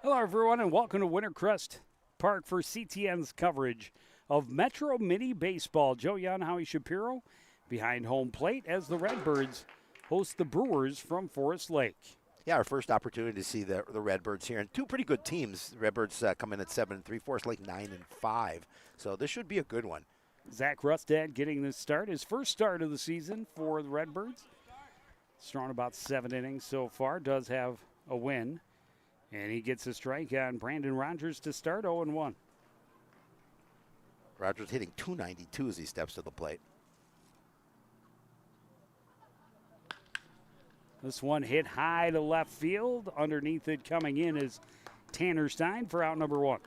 Hello, everyone, and welcome to Wintercrest Park for CTN's coverage of Metro Mini Baseball. Joe Young, Howie Shapiro behind home plate as the Redbirds host the Brewers from Forest Lake. Yeah, our first opportunity to see the Redbirds here, and two pretty good teams. The Redbirds come in at 7-3, Forest Lake 9-5. So this should be a good one. Zach Rustad getting this start, his first start of the season for the Redbirds. Strong about 7 innings so far, does have a win. And he gets a strike on Brandon Rogers to start 0-1. Rogers hitting .292 as he steps to the plate. This one hit high to left field. Underneath it coming in is Tanner Stein for out number 1.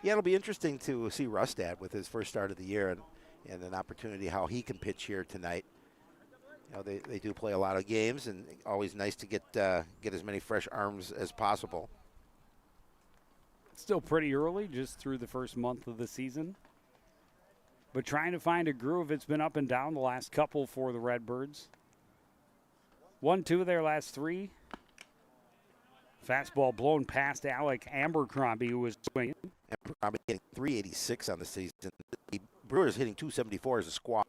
Yeah, it'll be interesting to see Rustad with his first start of the year and an opportunity how he can pitch here tonight. You know, they do play a lot of games, and always nice to get as many fresh arms as possible. Still pretty early, just through the first month of the season. But trying to find a groove. It's been up and down the last couple for the Redbirds. 1-2 of their last 3. Fastball blown past Alec Abercrombie, who was swinging. Abercrombie hitting .386 on the season. The Brewers hitting .274 as a squad.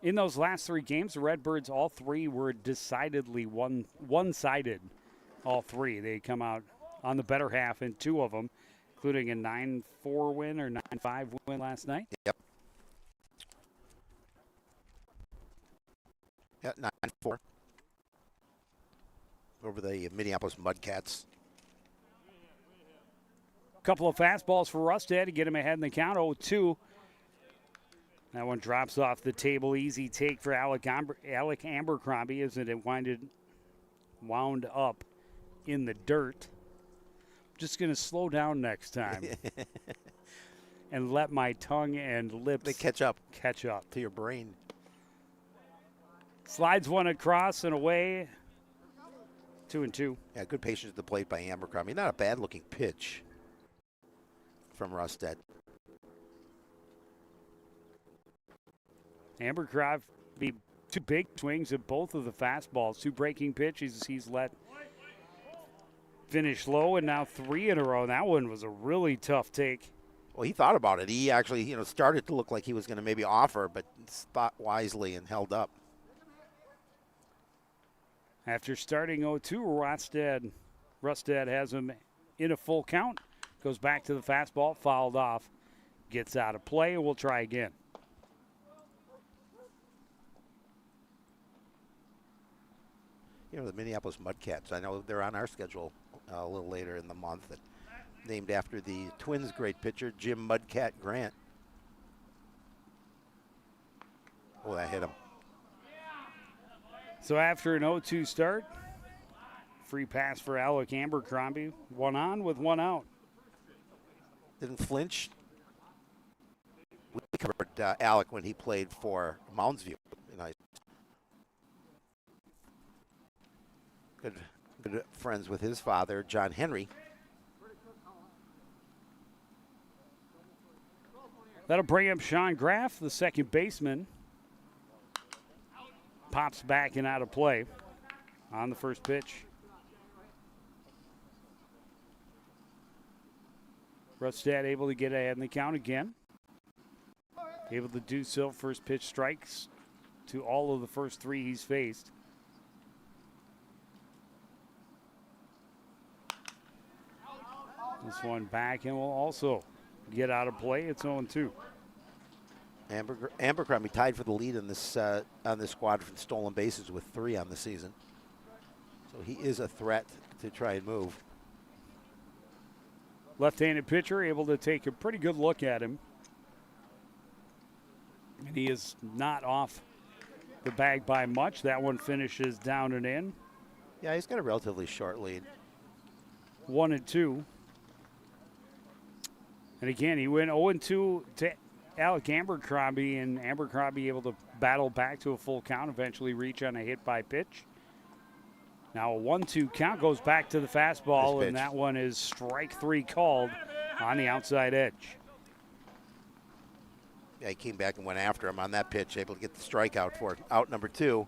In those last 3 games, the Redbirds, all 3 were decidedly one-sided. All 3. They come out on the better half in 2 of them, including a 9-4 win or 9-5 win last night. Yep. Yeah, 9-4 over the Minneapolis Mudcats. A couple of fastballs for Rustad to get him ahead in the count, 0-2. That one drops off the table. Easy take for Alec Abercrombie as it wound up in the dirt. Just going to slow down next time and let my tongue and lips catch up to your brain. Slides one across and away. 2-2. Yeah, good patience at the plate by Abercrombie. Not a bad-looking pitch from Rustad. Abercrombie, 2 big swings at both of the fastballs, 2 breaking pitches he's let finish low, and now 3 in a row. That one was a really tough take. Well, he thought about it. He actually, started to look like he was going to maybe offer, but thought wisely and held up. After starting 0-2, Rustad has him in a full count. Goes back to the fastball, fouled off, gets out of play, and we'll try again. The Minneapolis Mudcats, I know they're on our schedule a little later in the month, named after the Twins' great pitcher, Jim Mudcat Grant. Oh, that hit him. So after an 0-2 start, free pass for Alec Abercrombie. 1 on with 1 out. Didn't flinch. We covered Alec when he played for Moundsview in high school. Good friends with his father, John Henry. That'll bring up Sean Graff, the second baseman. Pops back and out of play on the first pitch. Rustad able to get ahead in the count again. Able to do so. First pitch strikes to all of the first 3 he's faced. This one back and will also get out of play. It's 0-2. Abercrombie tied for the lead in this squad for stolen bases with 3 on the season. So he is a threat to try and move. Left-handed pitcher able to take a pretty good look at him. And he is not off the bag by much. That one finishes down and in. Yeah, he's got a relatively short lead. 1-2. And again, he went 0-2 to Alec Abercrombie, and Abercrombie able to battle back to a full count, eventually reach on a hit by pitch. Now a 1-2 count goes back to the fastball, and that one is strike 3 called on the outside edge. Yeah, he came back and went after him on that pitch, able to get the strikeout for out number 2.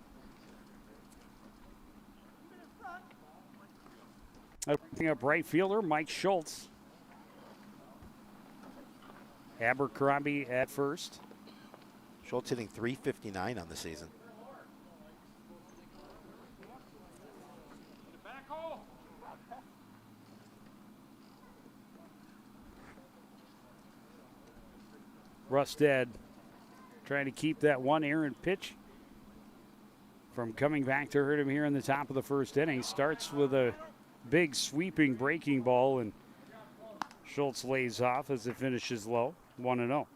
Picking up right fielder Mike Schultz. Abercrombie at first. Schultz hitting .359 on the season. Rustad trying to keep that one errant pitch from coming back to hurt him here in the top of the first inning. Starts with a big sweeping breaking ball, and Schultz lays off as it finishes low, 1-0.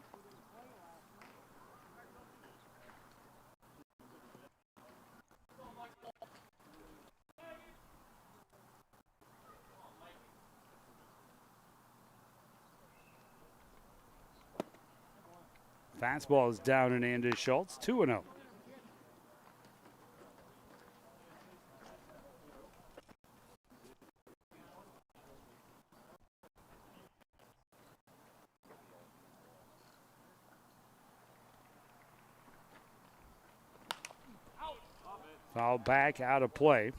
Fastball is down and into Schultz, 2-0. Foul back, out of play.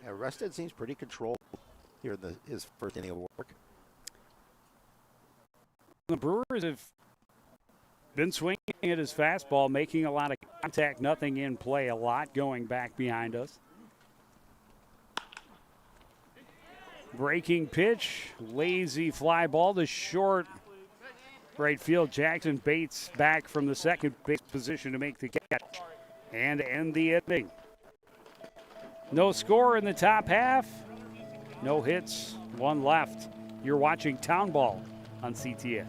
Yeah, Rustad seems pretty controlled here in his first inning of work. The Brewers have been swinging at his fastball, making a lot of contact, nothing in play, a lot going back behind us. Breaking pitch, lazy fly ball to short right field. Jackson Bates back from the second base position to make the catch and end the inning. No score in the top half, no hits, one left. You're watching Townball on CTN.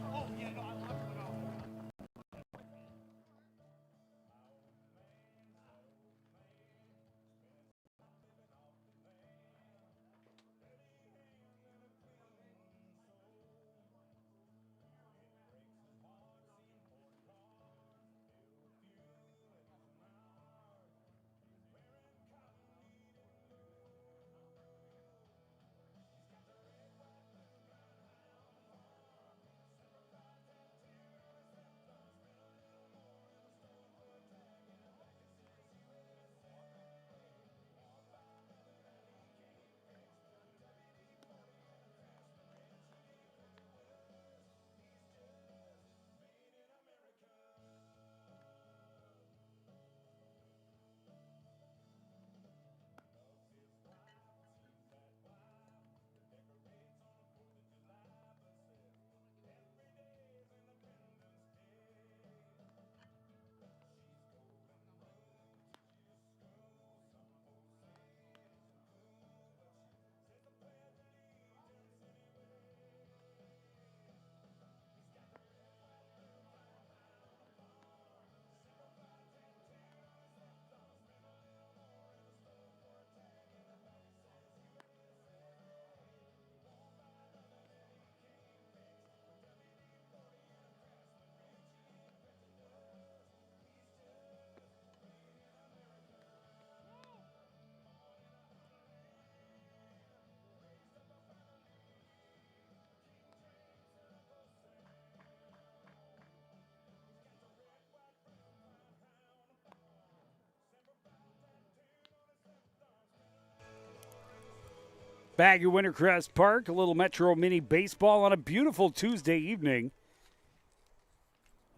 Back at Wintercrest Park, a little Metro Mini baseball on a beautiful Tuesday evening.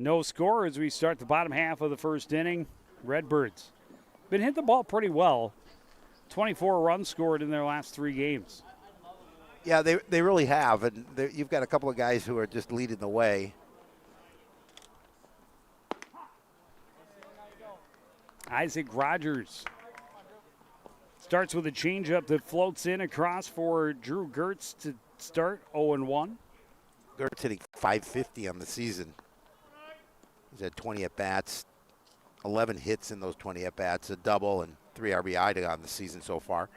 No score as we start the bottom half of the first inning. Redbirds been hitting the ball pretty well. 24 runs scored in their last 3 games. Yeah, they really have, and you've got a couple of guys who are just leading the way. Isaac Rogers starts with a changeup that floats in across for Drew Gertz to start 0-1. Gertz hitting .550 on the season. He's had 20 at-bats, 11 hits in those 20 at-bats, a double, and 3 RBI on the season so far.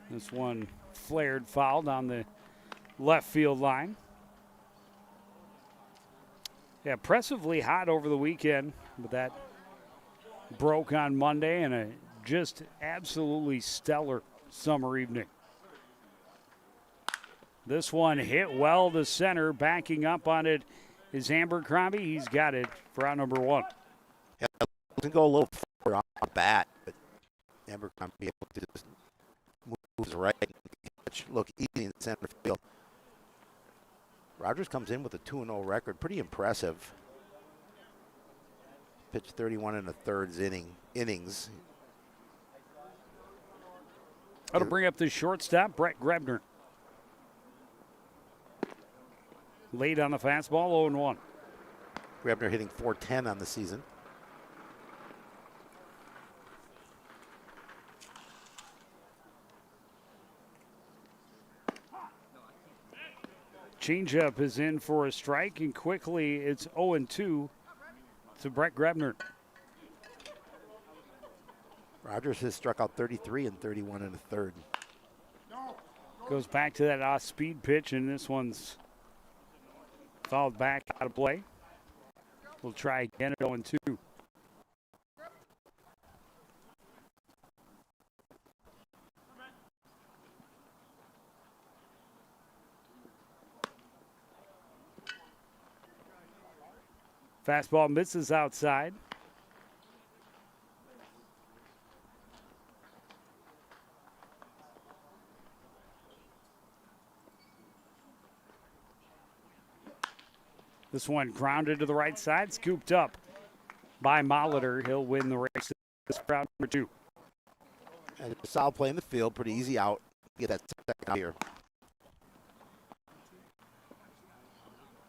This one flared foul down the left field line. Yeah, impressively hot over the weekend, but that broke on Monday, and a just absolutely stellar summer evening. This one hit well to center, backing up on it is Abercrombie. He's got it for out number 1. Yeah, can go a little further on bat, but Abercrombie able to just moves right and look easy in center field. Rogers comes in with a 2-0 record, pretty impressive. Pitched 31 1/3 innings. That'll bring up the shortstop, Brett Grebner. Late on the fastball, 0-1. Grebner hitting .410 on the season. Changeup is in for a strike, and quickly it's 0-2 to Brett Grebner. Rogers has struck out 33 and 31 1/3. Goes back to that off-speed pitch, and this one's fouled back out of play. We'll try again at 0-2. Fastball misses outside. This one grounded to the right side, scooped up by Molitor. He'll win the race. This round number 2. And a solid play in the field, pretty easy out. Get that second out here.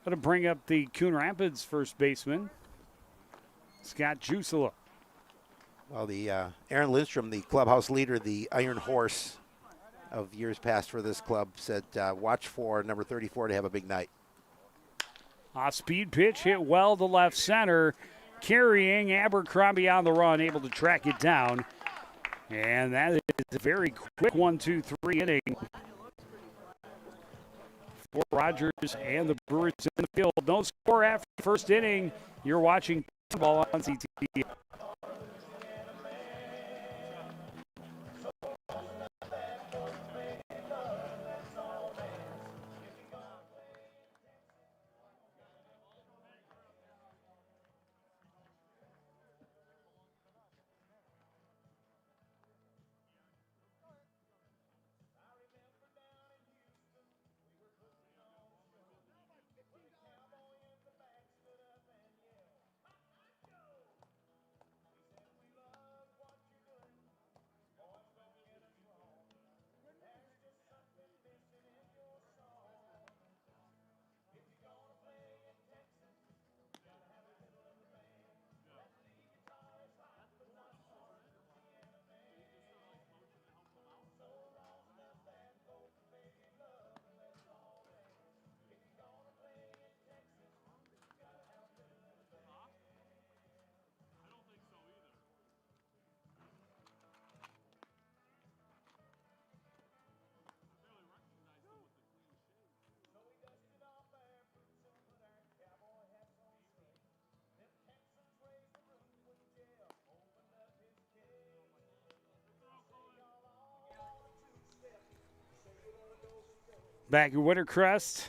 Going to bring up the Coon Rapids first baseman, Scott Jusela. Well, the Aaron Lindstrom, the clubhouse leader, the Iron Horse of years past for this club, said watch for number 34 to have a big night. Off-speed pitch hit well to left center, carrying Abercrombie on the run, able to track it down. And that is a very quick 1-2-3 inning for Rogers and the Brewers in the field. No score after the first inning. You're watching Townball on CTV. Back at Wintercrest,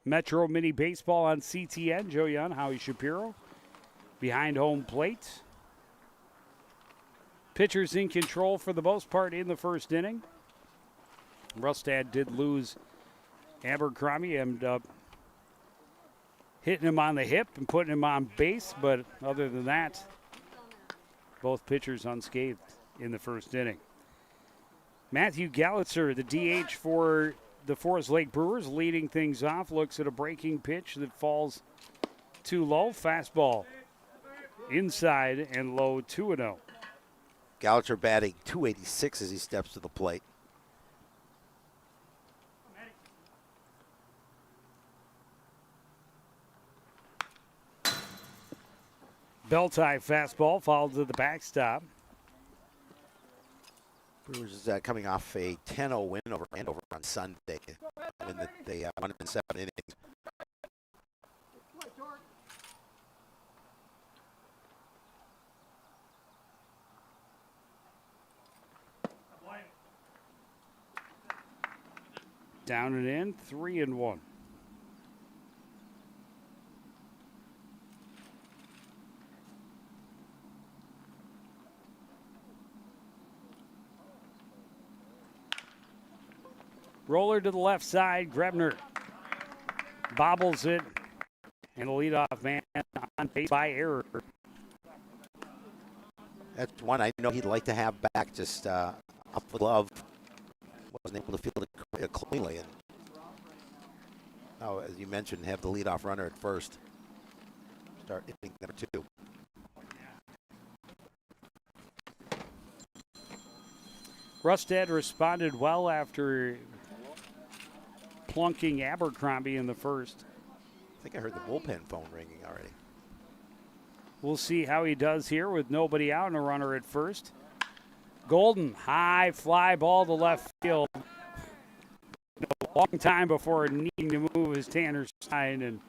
Metro Mini Baseball on CTN. Joe Young, Howie Shapiro behind home plate. Pitchers in control for the most part in the first inning. Rustad did lose Abercrombie, ended up hitting him on the hip and putting him on base, but other than that, both pitchers unscathed in the first inning. Matthew Gallitzer, the DH for the Forest Lake Brewers, leading things off, looks at a breaking pitch that falls too low. Fastball inside and low, 2-0. Gallagher batting .286 as he steps to the plate. Bell-tie fastball followed to the backstop. Brewers is coming off a 10-0 win over Andover on Sunday. When they won in 7 innings. Down and in, 3-1. Roller to the left side. Grebner bobbles it. And a leadoff man on base by error. That's one I know he'd like to have back, just up the glove. Wasn't able to field it cleanly. And now, as you mentioned, have the leadoff runner at first. Start hitting number 2. Rustad responded well after plunking Abercrombie in the first. I think I heard the bullpen phone ringing already. We'll see how he does here with nobody out and a runner at first. Golden, high fly ball to left field. A long time before needing to move his Tanner sign, and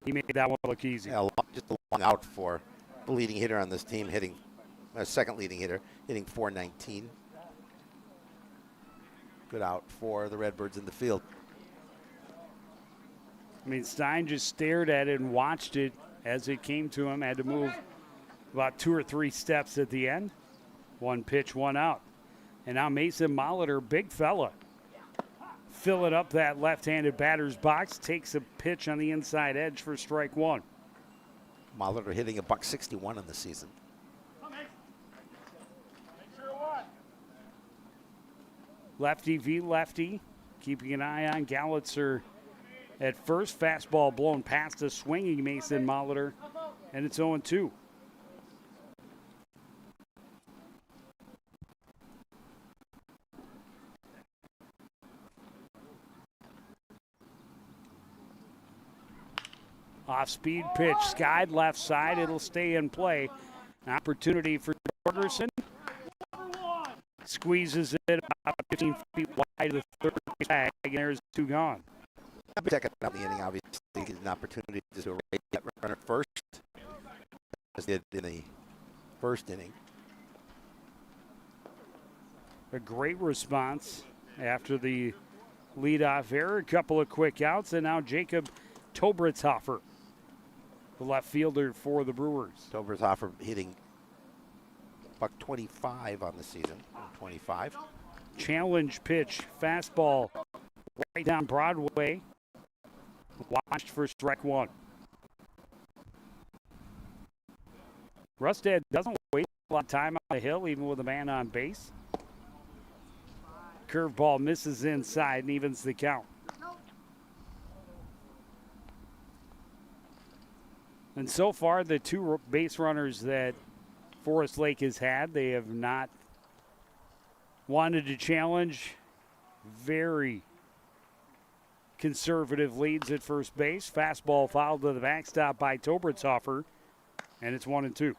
he made that one look easy. Yeah, just a long out for the leading hitter on this team, hitting second leading hitter, hitting .419. Good out for the Redbirds in the field. I mean, Stein just stared at it and watched it as it came to him. Had to move about 2 or 3 steps at the end. 1 pitch, 1 out. And now Mason Molitor, big fella, filling up that left-handed batter's box, takes a pitch on the inside edge for strike 1. Molitor hitting a .161 in the season. Lefty v lefty, keeping an eye on Gallitzer at first. Fastball blown past a swinging Mason Molitor, and it's 0-2. Off-speed pitch, skied left side. It'll stay in play. An opportunity for Jorgerson. Squeezes it about 15 feet wide of the third bag, and there's 2 gone. Second out of the inning, obviously, is an opportunity to rate that runner first, as did in the first inning. A great response after the leadoff error. A couple of quick outs, and now Jacob Tobritzhofer, the left fielder for the Brewers. Tobritzhofer hitting .25 on the season. 25. Challenge pitch, fastball right down Broadway. Watched for strike 1. Rustad doesn't waste a lot of time on the hill, even with a man on base. Curveball misses inside and evens the count. And so far, the 2 base runners that Forest Lake has had, they have not wanted to challenge. Very conservative leads at first base. Fastball fouled to the backstop by Tobritzhofer, and it's 1-2.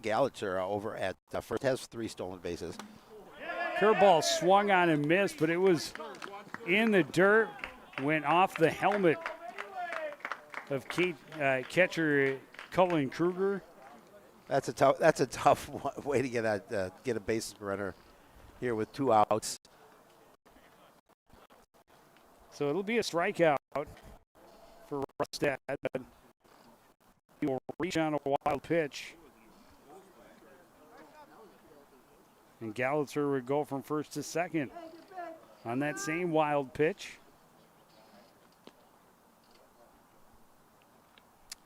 Gallitzer over at first has 3 stolen bases. Curveball swung on and missed, but it was in the dirt, went off the helmet of catcher Cullen Kruger. That's a tough way to get a base runner here with 2 outs. So it'll be a strikeout for Rustad. He will reach on a wild pitch. And Gallitzer would go from first to second on that same wild pitch.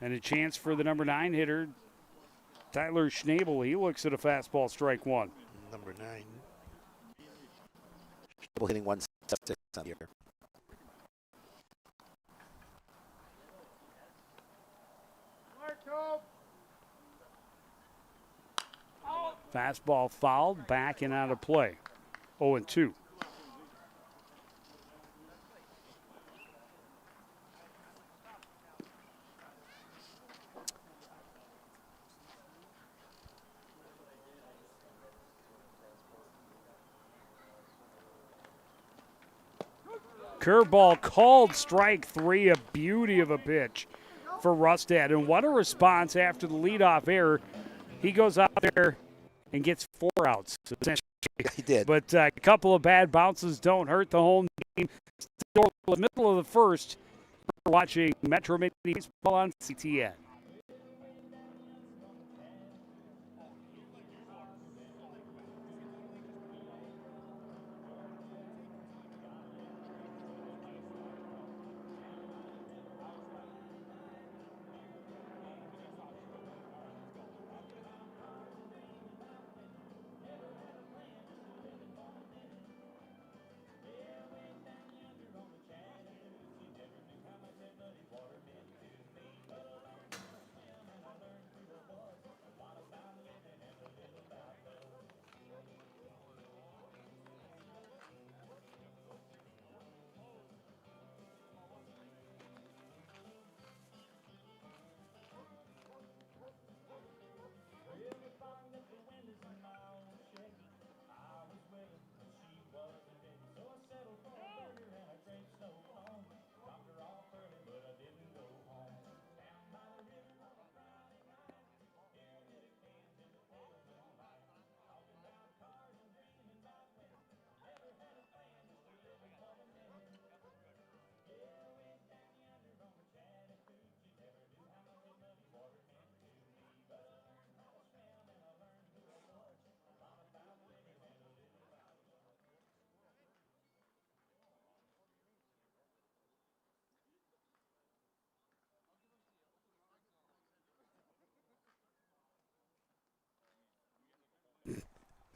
And a chance for the number 9 hitter, Tyler Schnabel. He looks at a fastball, strike 1. Number 9. Schnabel hitting 176 on the year. Fastball fouled, back and out of play. 0-2. Curveball called strike 3, a beauty of a pitch for Rustad. And what a response after the leadoff error. He goes out there and gets 4 outs, essentially. He did. But a couple of bad bounces don't hurt the home team. the middle of the first. We're watching Metro Mini Baseball on CTN.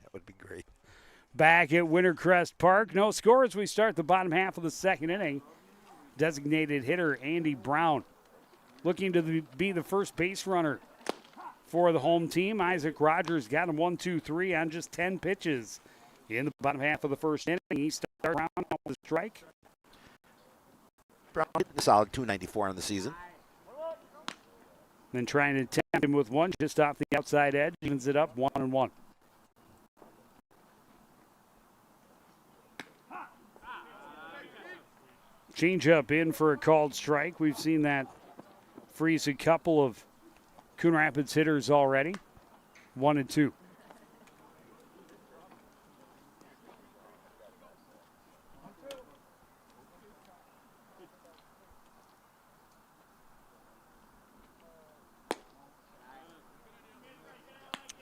That would be great. Back at Wintercrest Park. No scores. We start the bottom half of the second inning. Designated hitter Andy Brown looking to be the first base runner for the home team. Isaac Rogers got him 1-2-3 on just 10 pitches in the bottom half of the first inning. He started around with a strike. Brown hitting a solid .294 on the season. Then trying to tempt him with one just off the outside edge. Evens it up 1-1. Changeup in for a called strike. We've seen that freeze a couple of Coon Rapids hitters already. 1-2.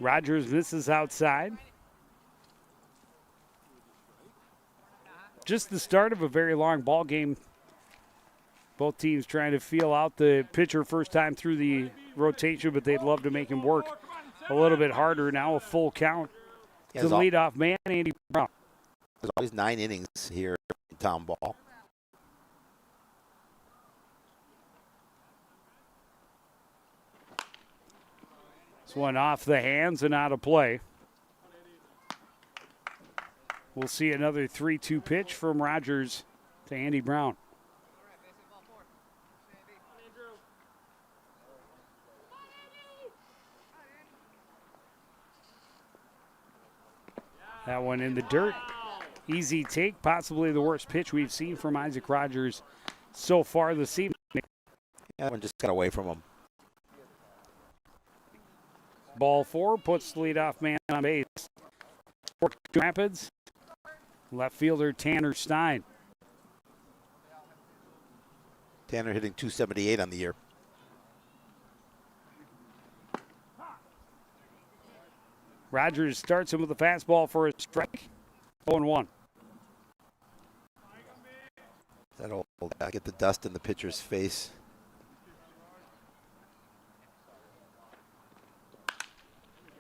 Rogers misses outside. Just the start of a very long ball game. Both teams trying to feel out the pitcher first time through the rotation, but they'd love to make him work a little bit harder. Now a full count to the leadoff man, Andy Brown. There's always 9 innings here in Townball. This one off the hands and out of play. We'll see another 3-2 pitch from Rogers to Andy Brown. That one in the dirt. Easy take, possibly the worst pitch we've seen from Isaac Rogers so far this evening. Yeah, that one just got away from him. Ball 4 puts the leadoff man on base. For Rapids, left fielder Tanner Stein. Tanner hitting .278 on the year. Rogers starts him with a fastball for a strike. 0-1. That'll get the dust in the pitcher's face.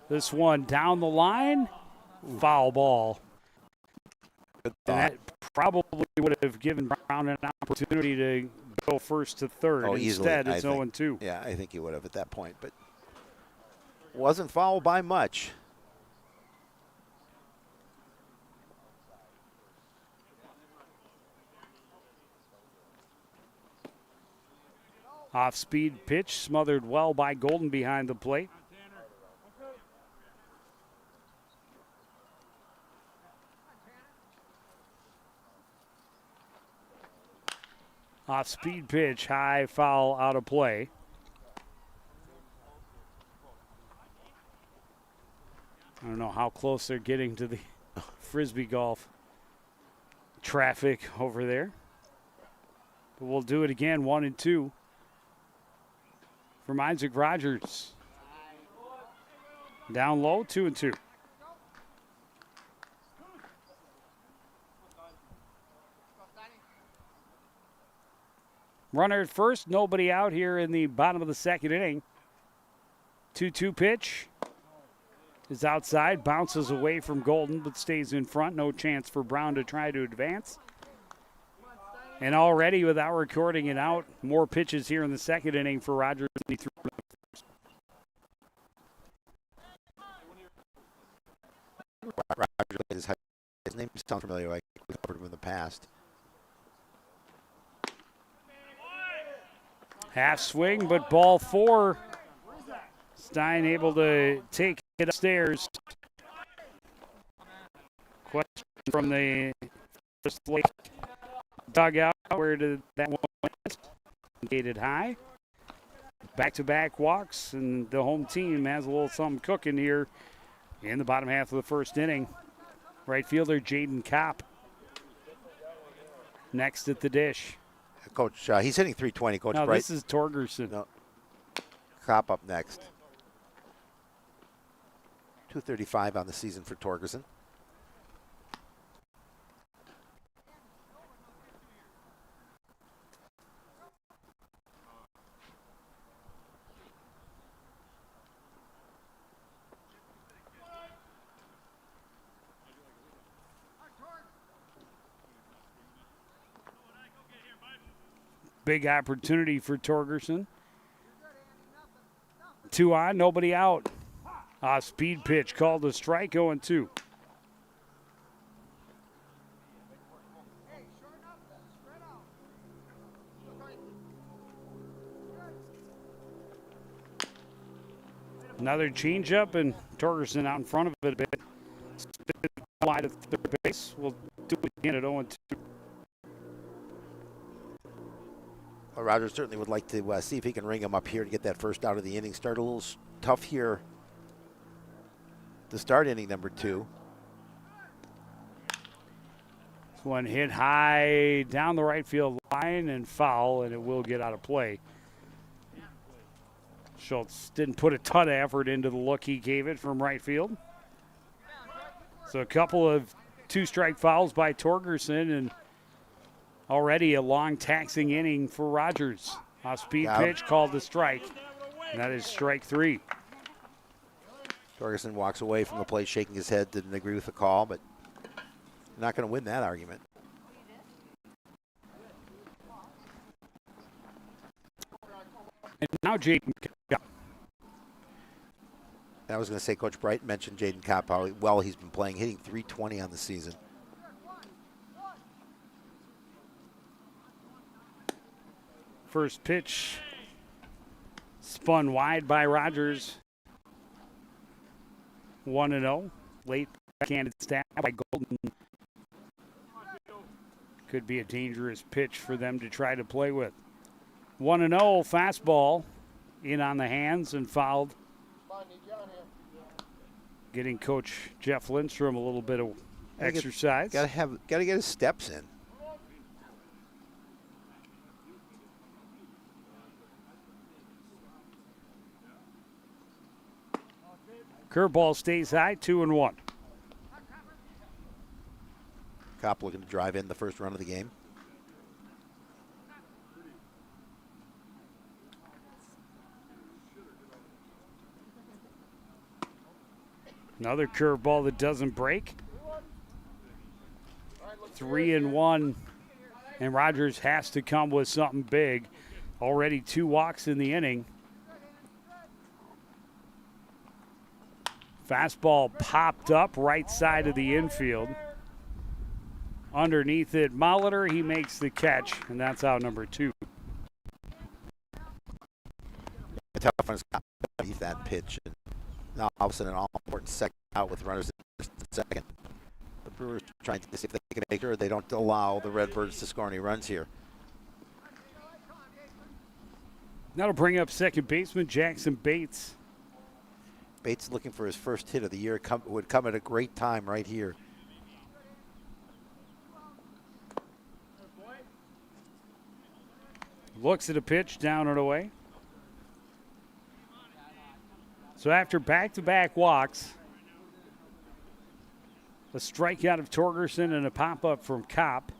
This one down the line. Foul ball. And that probably would have given Brown an opportunity to go first to third. Oh, Instead, easily, it's 0-2. Yeah, I think he would have at that point, but wasn't fouled by much. Off-speed pitch, smothered well by Golden behind the plate. Off-speed pitch, high foul out of play. I don't know how close they're getting to the Frisbee golf traffic over there. We'll do it again, 1-2 from Isaac Rogers. Down low, 2-2. Runner at first, nobody out here in the bottom of the second inning. 2-2 pitch is outside, bounces away from Golden, but stays in front. No chance for Brown to try to advance. And already, without recording it out, more pitches here in the second inning for Rogers. Rogers, his name sounds familiar, like we covered him in the past. Half swing, but ball 4. Stein able to take it upstairs. Question from the first lake dugout. Where did that one went? Gated high. Back-to-back walks, and the home team has a little something cooking here in the bottom half of the first inning. Right fielder Jaden Kopp next at the dish. Coach, he's hitting 320. Coach No, Bright. this is Torgerson. No. Kopp up next. 235 on the season for Torgerson. Big opportunity for Torgerson. 2 on, nobody out. Speed pitch called a strike, 0-2. Another changeup, and Torgerson out in front of it a bit. Wide of third base. We'll do it again at 0-2. Well, Rogers certainly would like to see if he can ring him up here to get that first out of the inning. Start a little tough here to start inning number 2. This one hit high down the right field line and foul, and it will get out of play. Schultz didn't put a ton of effort into the look he gave it from right field. So a couple of 2-strike fouls by Torgerson, and already a long taxing inning for Rogers. A speed pitch called a strike, and that is strike 3. Torgerson walks away from the plate shaking his head, didn't agree with the call, but not going to win that argument. And now Jaden. I was going to say, Coach Bright mentioned Jaden Kopp, how well he's been playing, hitting 320 on the season. First pitch spun wide by Rogers. 1-0. Late backhanded stab by Golden. Could be a dangerous pitch for them to try to play with. 1-0 fastball in on the hands and fouled. Getting Coach Jeff Lindstrom a little bit of exercise. Got to get his steps in. Curveball stays high, 2-1. Kopp looking to drive in the first run of the game. Another curveball that doesn't break. 3-1, and Rogers has to come with something big. Already 2 walks in the inning. Fastball popped up right side of the infield. Underneath it, Molitor, he makes the catch, and that's out number 2. Tough one's got beneath that pitch. And now all of a sudden, an all-important second out with runners in second. The Brewers trying to see if they can make sure they don't allow the Redbirds to score any runs here. That'll bring up second baseman Jackson Bates. Bates looking for his first hit of the year. Would come at a great time right here. Looks at a pitch, down and away. So after back-to-back walks, a strikeout of Torgerson and a pop-up from Kopp,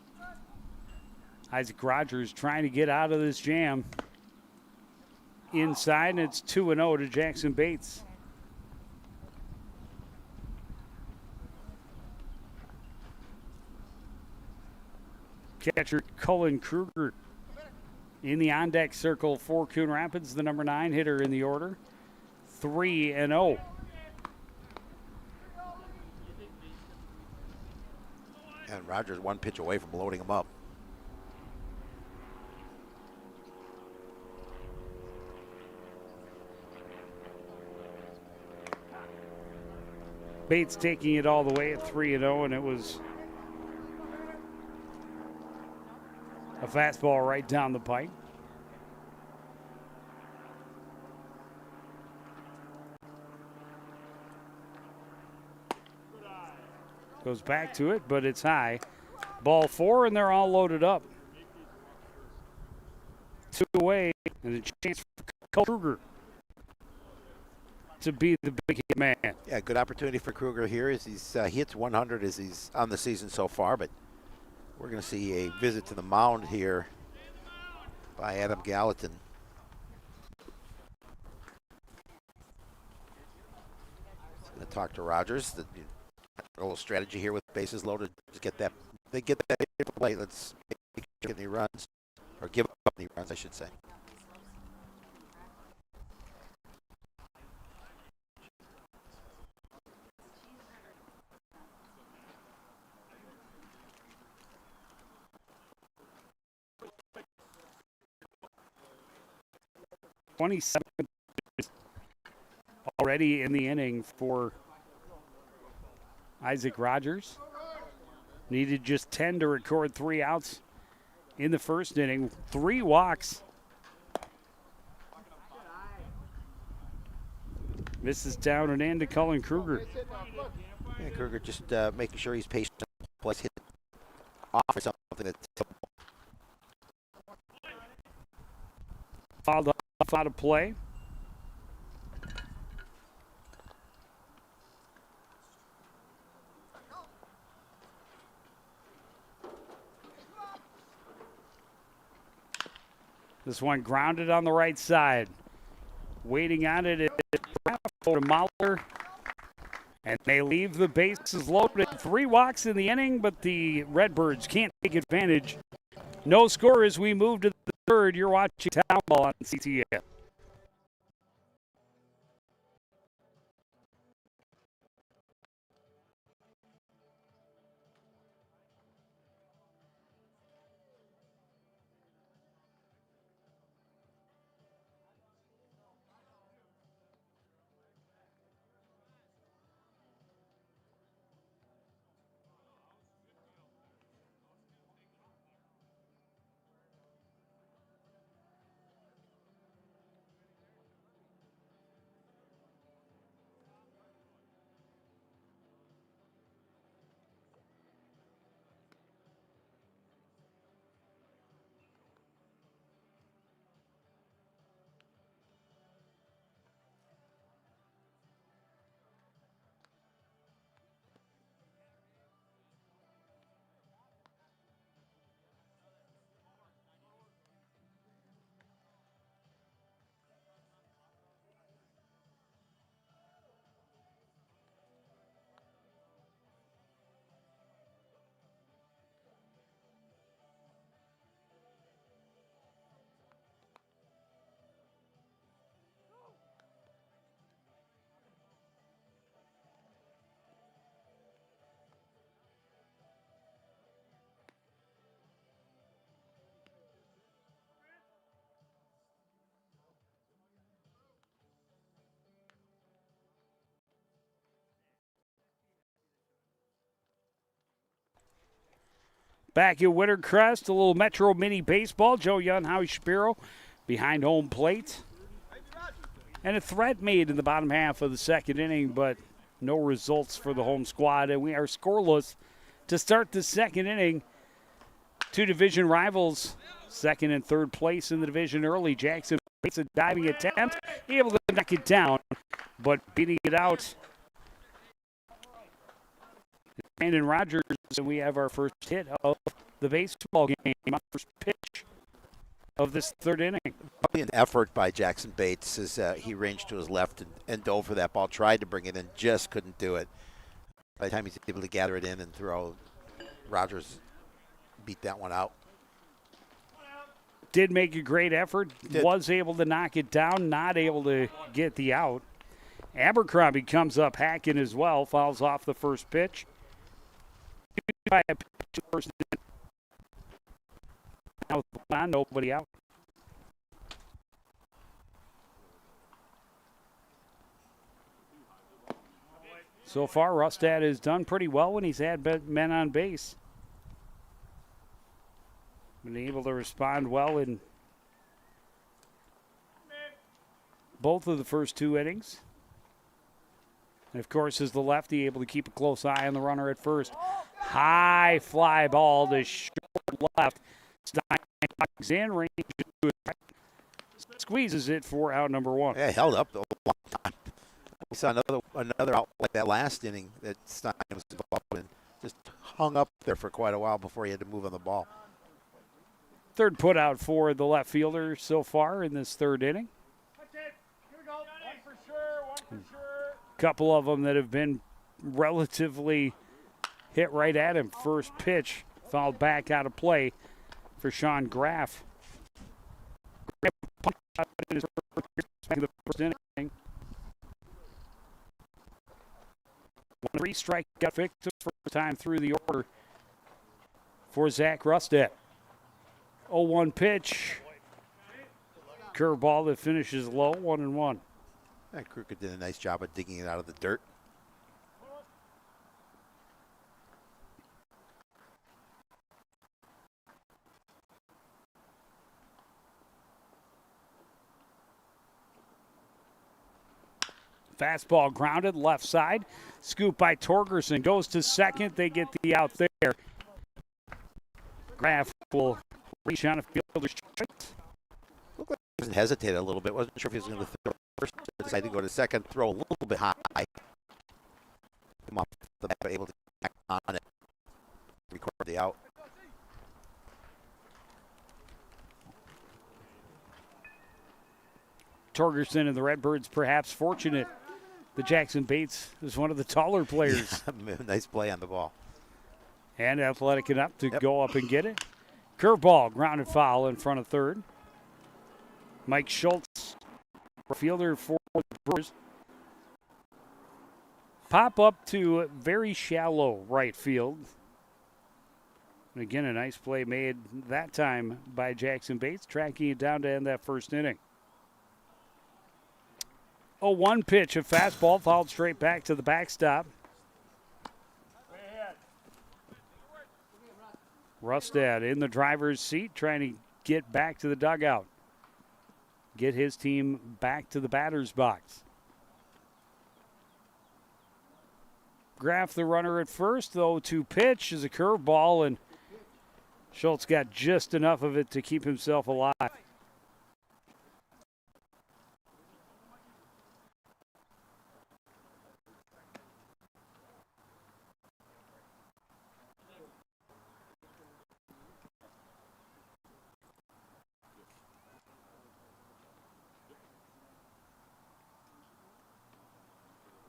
Isaac Rogers trying to get out of this jam. Inside, and it's 2-0 to Jackson Bates. Catcher Cullen Kruger in the on-deck circle for Coon Rapids, the number 9 hitter in the order. 3-0. And Rogers one pitch away from loading him up. Bates taking it all the way at 3-0, and it was a fastball right down the pipe. Goes back to it, but it's high. Ball 4, and they're all loaded up. 2 away, and a chance for Kruger to be the big hit man. Yeah, good opportunity for Kruger here as he hits 100 as he's on the season so far, but we're going to see a visit to the mound here by Adam Gallatin. He's going to talk to Rogers. A little strategy here with bases loaded to get that. They get that play. Let's make sure any runs, or give up any runs, I should say. Already in the inning for Isaac Rogers. Needed just 10 to record 3 outs in the first inning. 3 walks. Misses down and in to Cullen Kruger. Yeah, Kruger just making sure he's patient. Plus hit off or something that's fouled off out of play. This one grounded on the right side. Waiting on it is to Mahler. And they leave the bases loaded. 3 walks in the inning, but the Redbirds can't take advantage. No score as we move to the third. You're watching Townball on CTF. Back at Wintercrest, a little Metro Mini Baseball. Joe Young, Howie Shapiro behind home plate. And a threat made in the bottom half of the second inning, but no results for the home squad. And we are scoreless to start the second inning. 2 division rivals second and third place in the division early. Jackson makes a diving attempt, able to knock it down, but beating it out. Brandon Rogers, and we have our first hit of the baseball game, first pitch of this third inning. Probably an effort by Jackson Bates as he ranged to his left and dove for that ball, tried to bring it in, just couldn't do it. By the time he's able to gather it in and throw, Rogers beat that one out. Did make a great effort, was able to knock it down, not able to get the out. Abercrombie comes up hacking as well, fouls off the first pitch. By a pitch first. Now nobody out. So far, Rustad has done pretty well when he's had men on base. Been able to respond well in both of the first two innings. And of course, is the lefty able to keep a close eye on the runner at first. High fly ball to short left. Stein comes in, range to his right. Squeezes it for out number one. Yeah, held up a long time. We saw another out like that last inning that Stein was involved in. Just hung up there for quite a while before he had to move on the ball. Third put out for the left fielder so far in this third inning. Couple of them that have been relatively hit right at him. First pitch fouled back out of play for Sean Graff. In his first inning. 1-3 strikeout victim first time through the order for Zach Rustad. 0-1 pitch. Curveball that finishes low, 1-1. Kruger did a nice job of digging it out of the dirt. Fastball grounded left side. Scoop by Torgerson. Goes to second. They get the out there. Graff will reach on a fielder's choice. Looked like he hesitated a little bit. Wasn't sure if he was going to throw first. Decided to go to second. Throw a little bit high. Come off the bat, able to back on it. Record the out. Torgerson and the Redbirds perhaps fortunate that Jackson Bates is one of the taller players. Yeah, nice play on the ball. And athletic enough to go up and get it. Curveball, grounded foul in front of third. Mike Schultz, fielder for the Brewers. Pop up to very shallow right field. And again, a nice play made that time by Jackson Bates, tracking it down to end that first inning. 0-1 pitch, a fastball fouled straight back to the backstop. Rustad in the driver's seat, trying to get back to the dugout. Get his team back to the batter's box. Graff the runner at first, though, 2 pitch is a curveball, and Schultz got just enough of it to keep himself alive.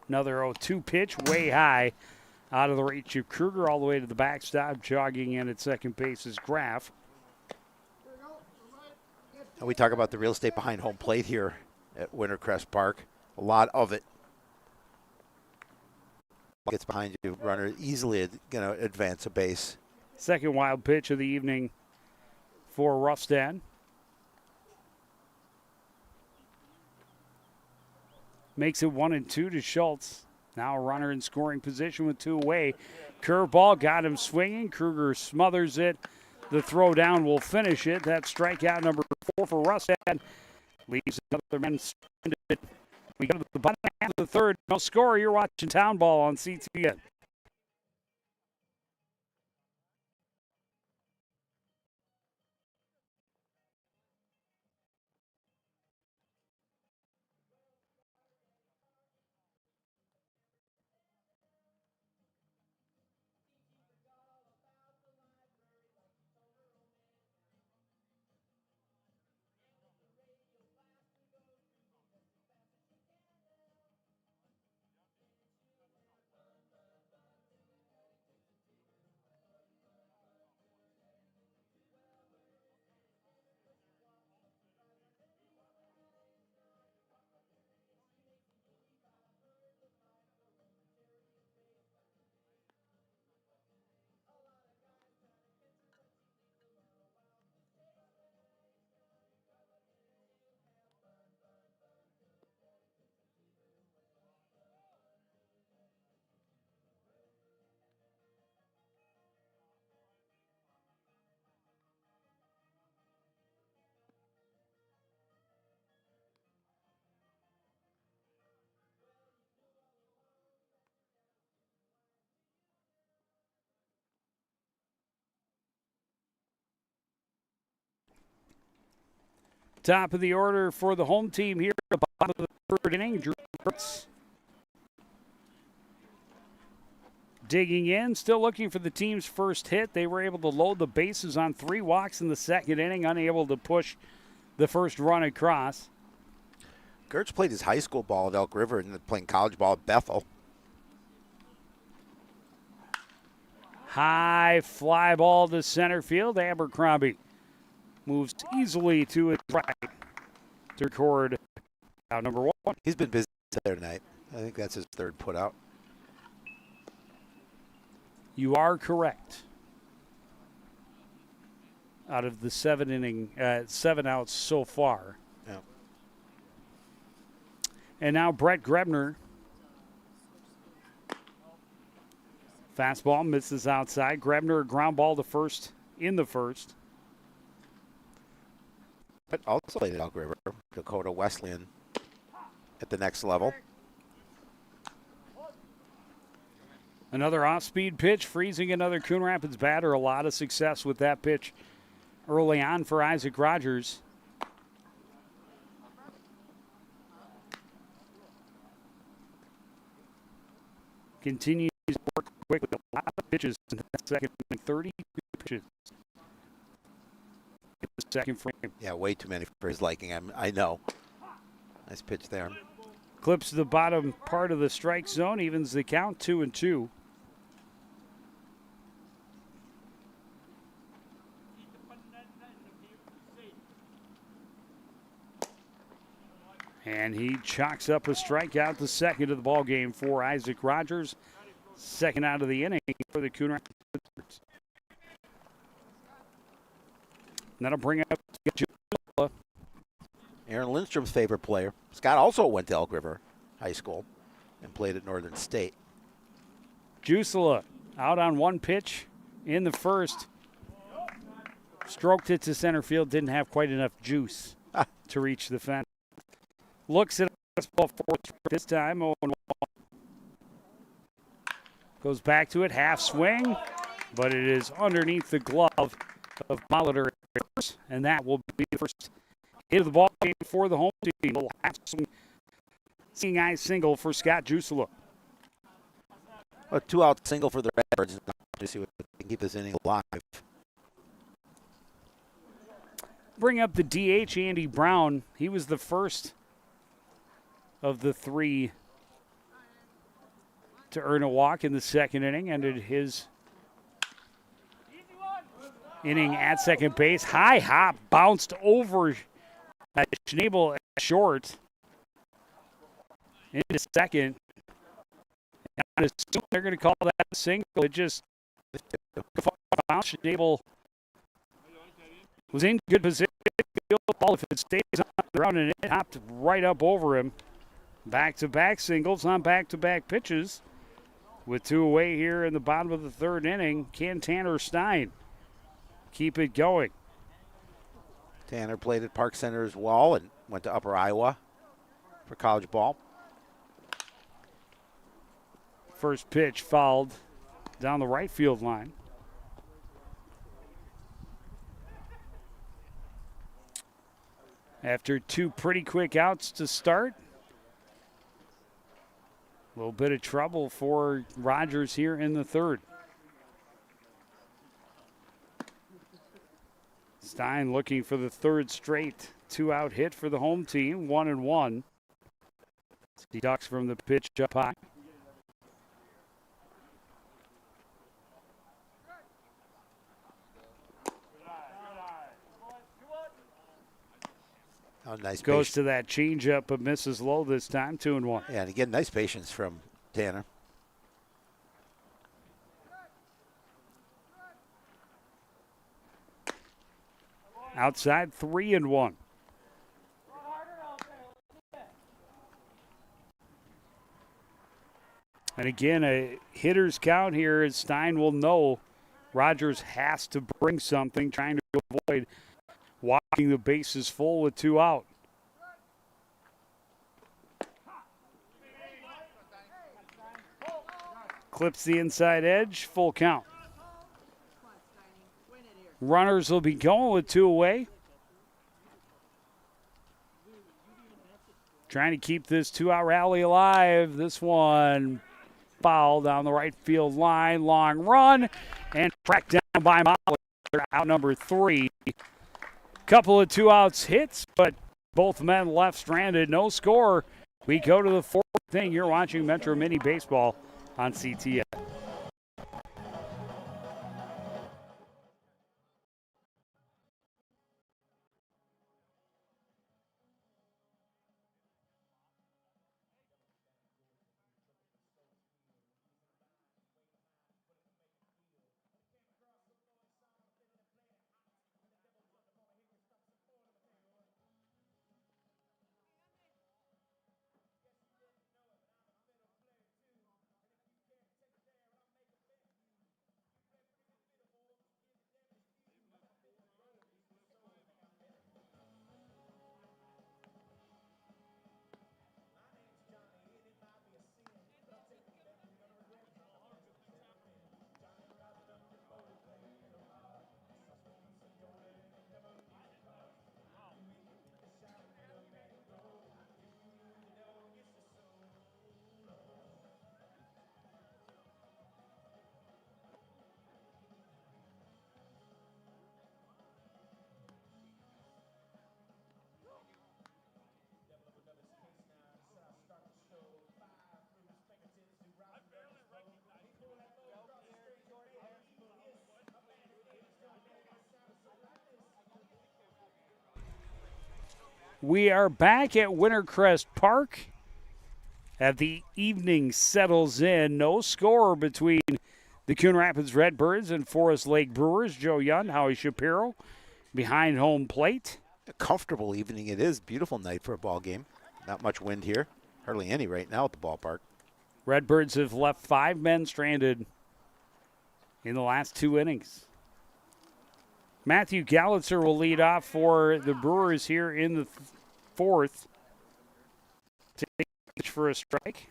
Another 0-2 pitch, way high, out of the reach of Kruger, all the way to the backstop. Jogging in at second base is Graff. We talk about the real estate behind home plate here at Wintercrest Park. A lot of it gets behind you. Runner easily going to advance a base. Second wild pitch of the evening for Rustad. Makes it 1-2 to Schultz. Now a runner in scoring position with 2 away. Curveball got him swinging. Kruger smothers it. The throw down will finish it. That's strikeout number 4 for Rustad. Leaves another man stranded. We go to the bottom half of the third. No score. You're watching Townball on CTN. Top of the order for the home team here at the bottom of the third inning. Drew Kurtz digging in, still looking for the team's first hit. They were able to load the bases on 3 walks in the second inning, unable to push the first run across. Gertz played his high school ball at Elk River and then playing college ball at Bethel. High fly ball to center field. Abercrombie moves easily to his right to record out number 1. He's been busy there tonight. I think that's his third put out. You are correct. Out of the 7 outs so far. Yeah. And now Brett Grebner. Fastball misses outside. Grebner, a ground ball to first in the first. But also played at Elk River, Dakota Wesleyan at the next level. Another off-speed pitch, freezing another Coon Rapids batter. A lot of success with that pitch early on for Isaac Rogers. Continues to work quickly. A lot of pitches in the second inning. 32 pitches in the second frame. Yeah, way too many for his liking. I know. Nice pitch there. Clips the bottom part of the strike zone, evens the count, 2-2. And he chalks up a strikeout, the second of the ball game for Isaac Rogers. Second out of the inning for the Coon Rapids. And that'll bring up Aaron Lindstrom's favorite player. Scott also went to Elk River High School and played at Northern State. Jusela out on one pitch in the first. Stroked it to center field, didn't have quite enough juice to reach the fence. Looks at ball fourth this time. 0-1. Goes back to it, half swing, but it is underneath the glove of Molitor, and that will be the first hit of the ball game for the home team. A little half swing, seeing eye single for Scott Jusela. A 2-out single for the Redbirds to see if they can keep this inning alive. Bring up the DH, Andy Brown. He was the first of the 3 to earn a walk in the second inning. Ended his inning at second base. High hop bounced over Schnabel at short into second. And they're going to call that a single. It just bounced. Schnabel was in good position. Ball, if it stays on the ground, and it hopped right up over him. Back-to-back singles on back-to-back pitches. With 2 away here in the bottom of the third inning, can Tanner Stein keep it going? Tanner played at Park Center as well and went to Upper Iowa for college ball. First pitch fouled down the right field line. After 2 pretty quick outs to start. A little bit of trouble for Rogers here in the third. Stein looking for the third straight 2-out hit for the home team, 1-1. He ducks from the pitch up high. Oh, nice. Goes to that changeup, but misses low this time, 2-1. Yeah, and again, nice patience from Tanner. Outside, 3-1. And again, a hitter's count here as Stein will know Rogers has to bring something, trying to avoid walking the bases full with 2 out. Clips the inside edge, full count. Runners will be going with 2 away. trying to keep this 2-out rally alive. This one foul down the right field line. Long run and tracked down by Mahler. Out number 3. Couple of 2-outs hits, but both men left stranded. No score. We go to the 4th inning. You're watching Metro Mini Baseball on CTS. We are back at Wintercrest Park as the evening settles in. No score between the Coon Rapids Redbirds and Forest Lake Brewers. Joe Young, Howie Shapiro behind home plate. A comfortable evening it is. Beautiful night for a ball game. Not much wind here. Hardly any right now at the ballpark. Redbirds have left 5 men stranded in the last 2 innings. Matthew Gallitzer will lead off for the Brewers here in the 4th. Take for a strike.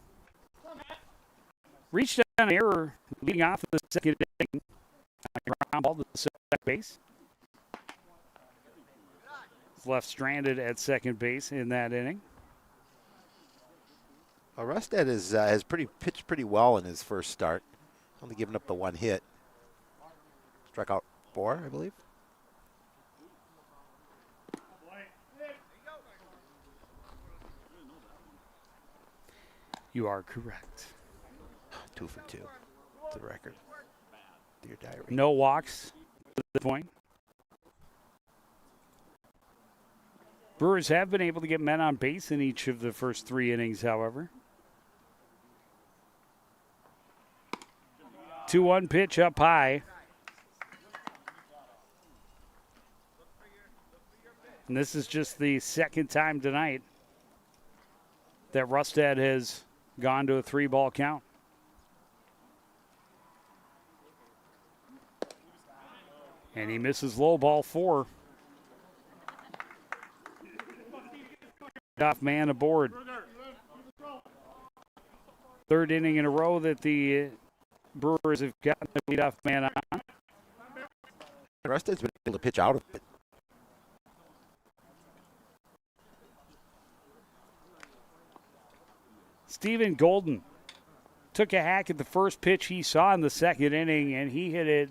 Reached on an error leading off the 2nd inning. Ground ball to the second base. Left stranded at second base in that inning. Well, Rustad has pitched pretty well in his first start. Only giving up the 1 hit. Struck out 4, I believe. You are correct. 2 for 2. The record. Dear diary. No walks at this point. Brewers have been able to get men on base in each of the first 3 innings, however. 2-1 pitch up high. And this is just the second time tonight that Rustad has gone to a 3-ball count. And he misses low, ball 4. Off man aboard. 3rd inning in a row that the Brewers have gotten the leadoff man on. Rustad's been able to pitch out of it. Stephen Golden took a hack at the first pitch he saw in the 2nd inning, and he hit it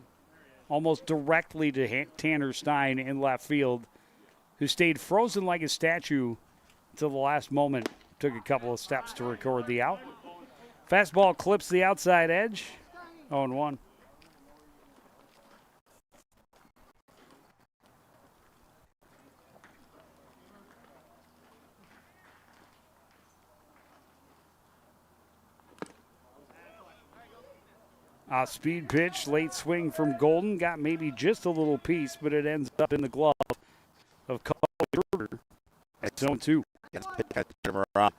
almost directly to Tanner Stein in left field, who stayed frozen like a statue until the last moment. Took a couple of steps to record the out. Fastball clips the outside edge. 0-1. Off-speed pitch, late swing from Golden. Got maybe just a little piece, but it ends up in the glove of Cole Schroeder at 0-2. Yes, pitch got to turn him around.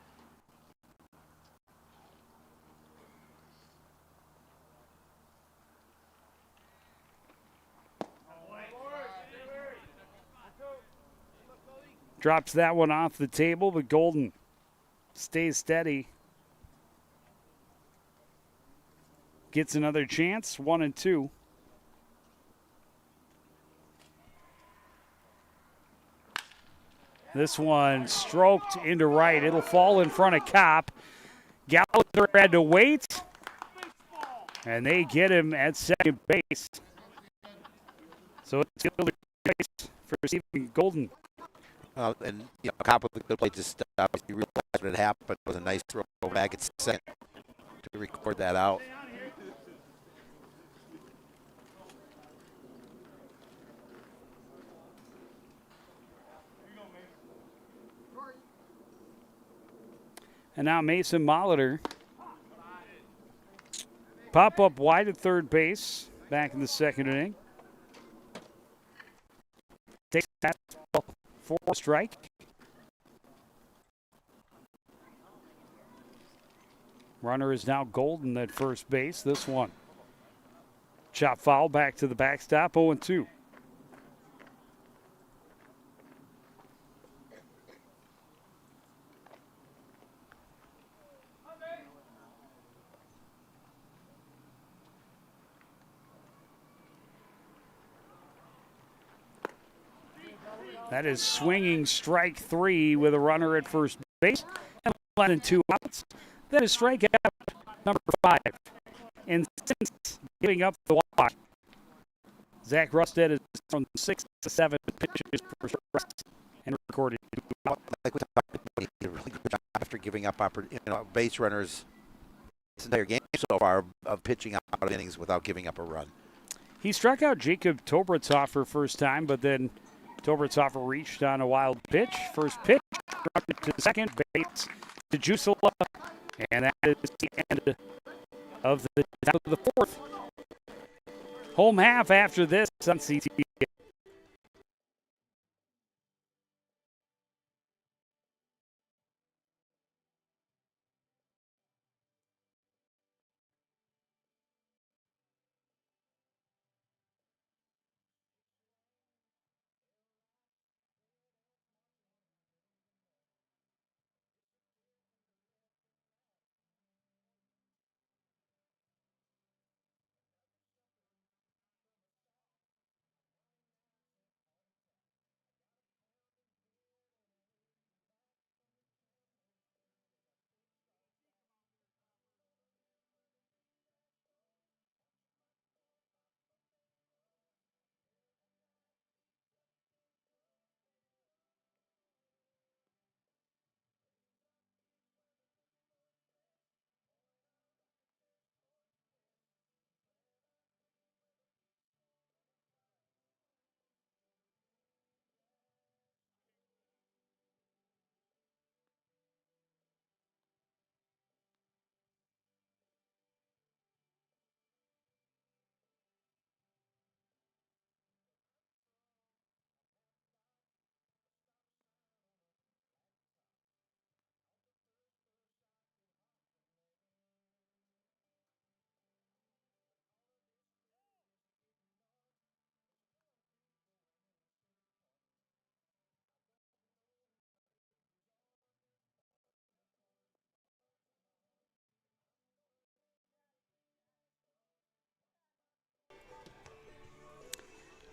Drops that one off the table, but Golden stays steady. Gets another chance, 1-2. This one stroked into right. It'll fall in front of Kopp. Gallagher had to wait, and they get him at second base. So it's fielder base for Stephen Golden. And Kopp with a good play to stop. He realized what had happened. It was a nice throw back at second to record that out. And now Mason Molitor. Pop up wide at third base back in the second inning. Takes that for a strike. Runner is now Golden at first base. This one. Chop foul back to the backstop, 0-2. That is swinging strike 3 with a runner at first base. And 1 and 2 outs. That is strikeout number 5. And since giving up the walk, Zach Rustad is from 6 to 7 pitches per rest and recorded 2 outs. Like we talked about, he did a really good job after giving up base runners this entire game so far of pitching out of innings without giving up a run. He struck out Jacob Tobritsov for first time, but then Tobritsov reached on a wild pitch. First pitch, to second base to Jusela, and that is the end of the fourth. Home half after this on CT.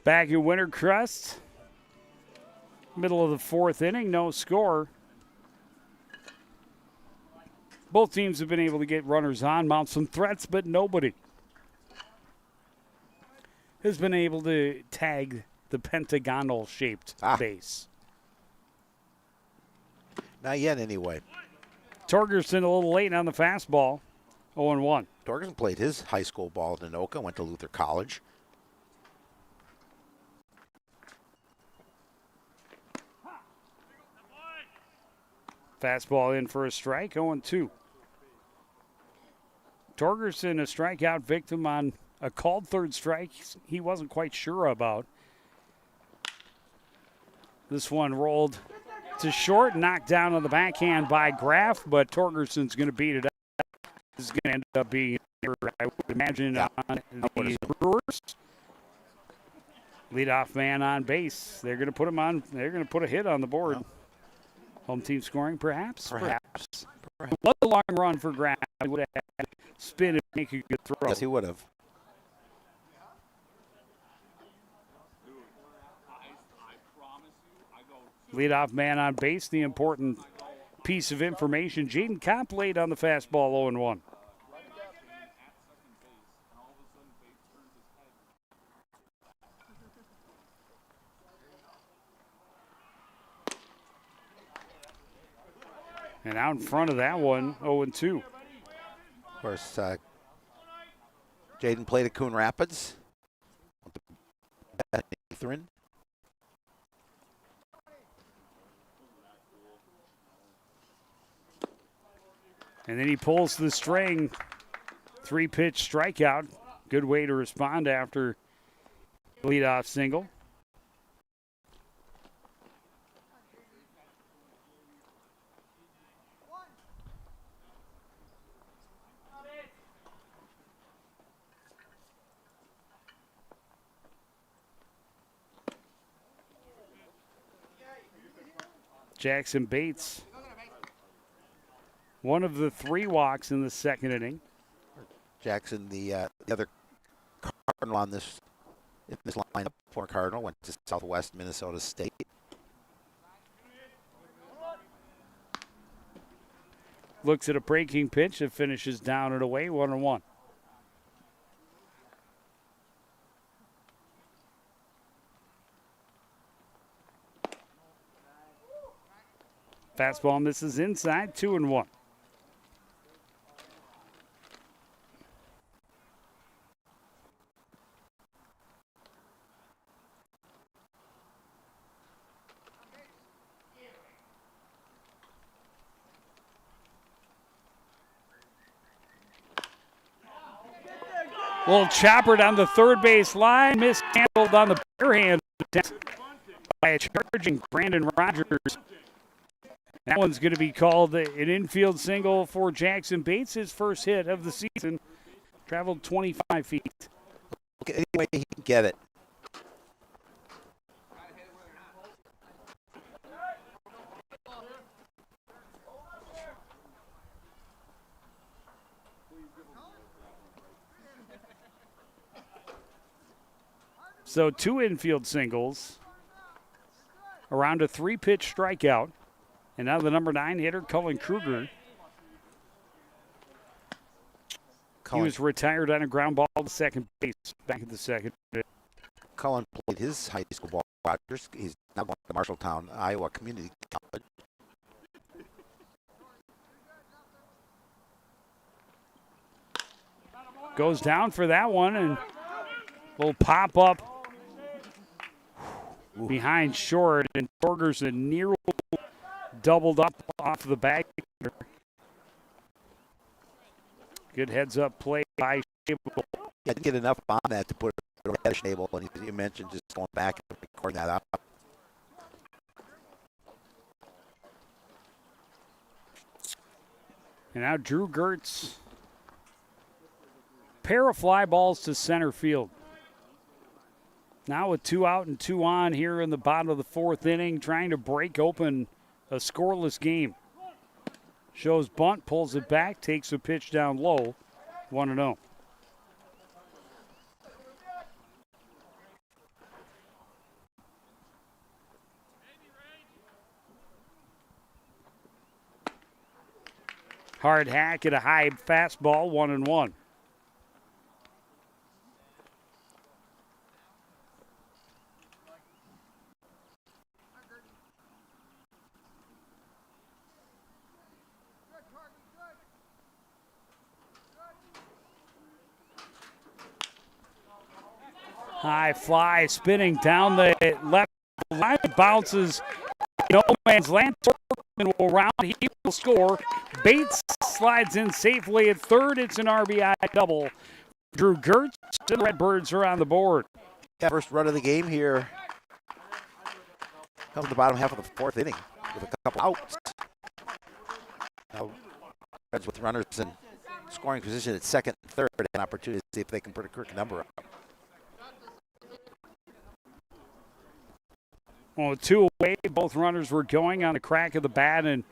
Back at Wintercrest, middle of the fourth inning, no score. Both teams have been able to get runners on, mount some threats, but nobody has been able to tag the pentagonal-shaped base. Not yet, anyway. Torgerson a little late on the fastball, 0-1. Torgerson played his high school ball at Anoka, went to Luther College. Fastball in for a strike, 0-2. Torgerson, a strikeout victim on a called third strike he wasn't quite sure about. This one rolled to short, knocked down on the backhand by Graff, but Torgerson's going to beat it up. This is going to end up being, I would imagine, on the Brewers. Leadoff man on base. They're going to put him on. They're going to put a hit on the board. Oh. Home team scoring, perhaps. What a long run for Graff. He would have had spin and make a good throw. Yes, he would have. Leadoff man on base, the important piece of information. Jaden Kopp laid on the fastball 0-1. And out in front of that one, 0-2. Of course, Jaden played at Coon Rapids. Lutheran. And then he pulls the string. 3-pitch strikeout. Good way to respond after leadoff single. Jackson Bates, one of the 3 walks in the second inning. Jackson, the other Cardinal in this lineup, former Cardinal, went to Southwest Minnesota State. Looks at a breaking pitch that finishes down and away, 1-1. Fastball misses inside, 2-1. Little chopper down the third base line, mishandled on the barehand by a charging Brandon Rogers. That one's going to be called an infield single for Jackson Bates, his first hit of the season. Traveled 25 feet. Okay, any way he can get it. So 2 infield singles, around a 3-pitch strikeout. And now the number 9 hitter, Cullen Kruger. He was retired on a ground ball to second base back in the second. Cullen played his high school ball at Rogers. He's now going to Marshalltown, Iowa Community College. Goes down for that one, and little pop up behind short, and Torgerson nearly doubled up off the back. Good heads-up play by Schnabel. Yeah, I didn't get enough on that to put it at Schnabel, and you mentioned just going back and recording that out. And now Drew Gertz. Pair of fly balls to center field. Now with 2 out and 2 on here in the bottom of the 4th inning, trying to break open a scoreless game. Shows bunt, pulls it back, takes a pitch down low, 1-0. Hard hack at a high fastball, 1-1. High fly spinning down the left line, bounces no man's land. Torkman will round, he will score. Bates slides in safely at third. It's an RBI double. Drew Gertz and the Redbirds are on the board. Yeah, first run of the game here. Comes the bottom half of the 4th inning with a couple outs. Now, Reds with runners in scoring position at second and third, an opportunity to see if they can put a quick number up. Well, 2 away, both runners were going on the crack of the bat, and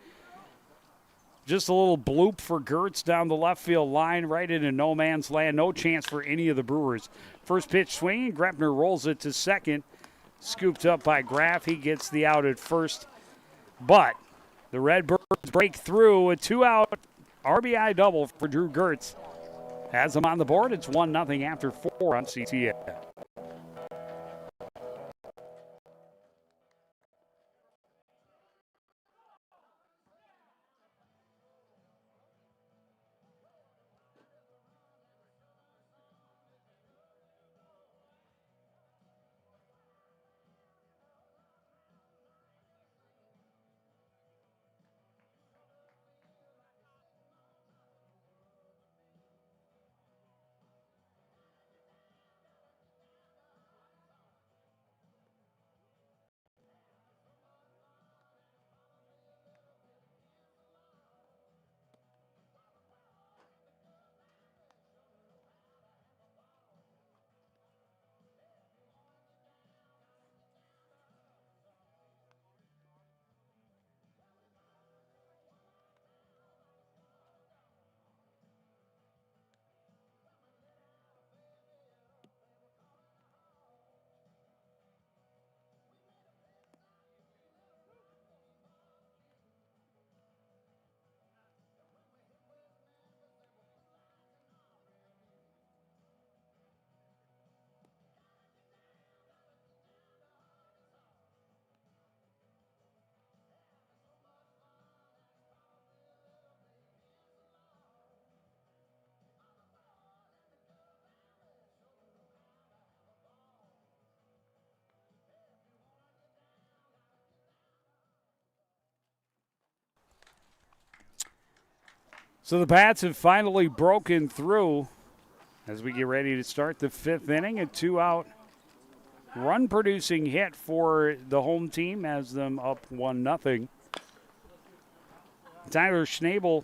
just a little bloop for Gertz down the left field line, right into no man's land. No chance for any of the Brewers. First pitch swinging, Grepner rolls it to second. scooped up by Graff. He gets the out at first, but the Redbirds break through a 2-out RBI double for Drew Gertz. Has them on the board. It's 1-0 after 4 on CTA. So the Bats have finally broken through as we get ready to start the 5th inning. A 2-out run-producing hit for the home team has them up 1-0. Tyler Schnabel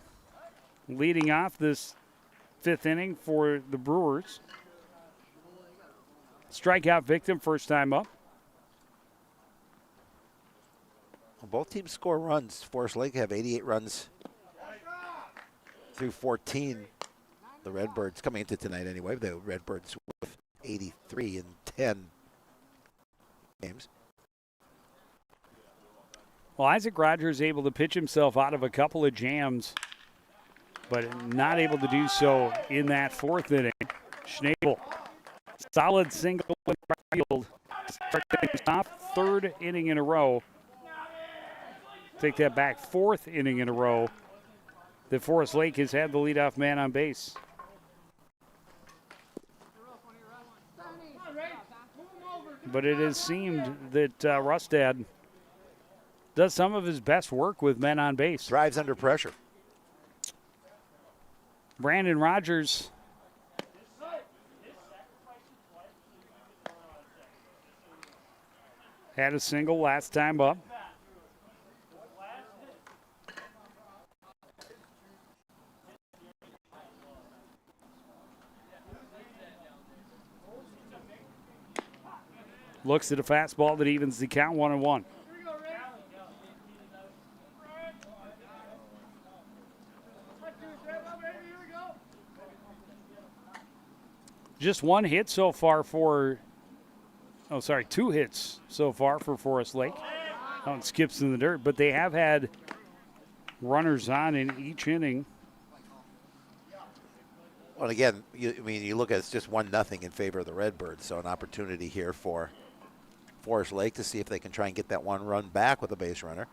leading off this 5th inning for the Brewers. Strikeout victim, first time up. Well, both teams score runs. Forest Lake have 88 runs through 14. The Redbirds coming into tonight anyway. The Redbirds with 83 in 10 games. Well, Isaac Rogers able to pitch himself out of a couple of jams, but not able to do so in that 4th inning. Schnabel, solid single in right field. Start things off, 3rd inning in a row. Take that back, 4th inning in a row that Forest Lake has had the leadoff man on base. But it has seemed that Rustad does some of his best work with men on base. Thrives under pressure. Brandon Rogers had a single last time up. Looks at a fastball that evens the count, 1-1. Just one hit so far for, two hits so far for Forest Lake. Oh, it skips in the dirt, but they have had runners on in each inning. Well, again, you look at it's just 1-0 in favor of the Redbirds, so an opportunity here for Forest Lake to see if they can try and get that one run back with a base runner.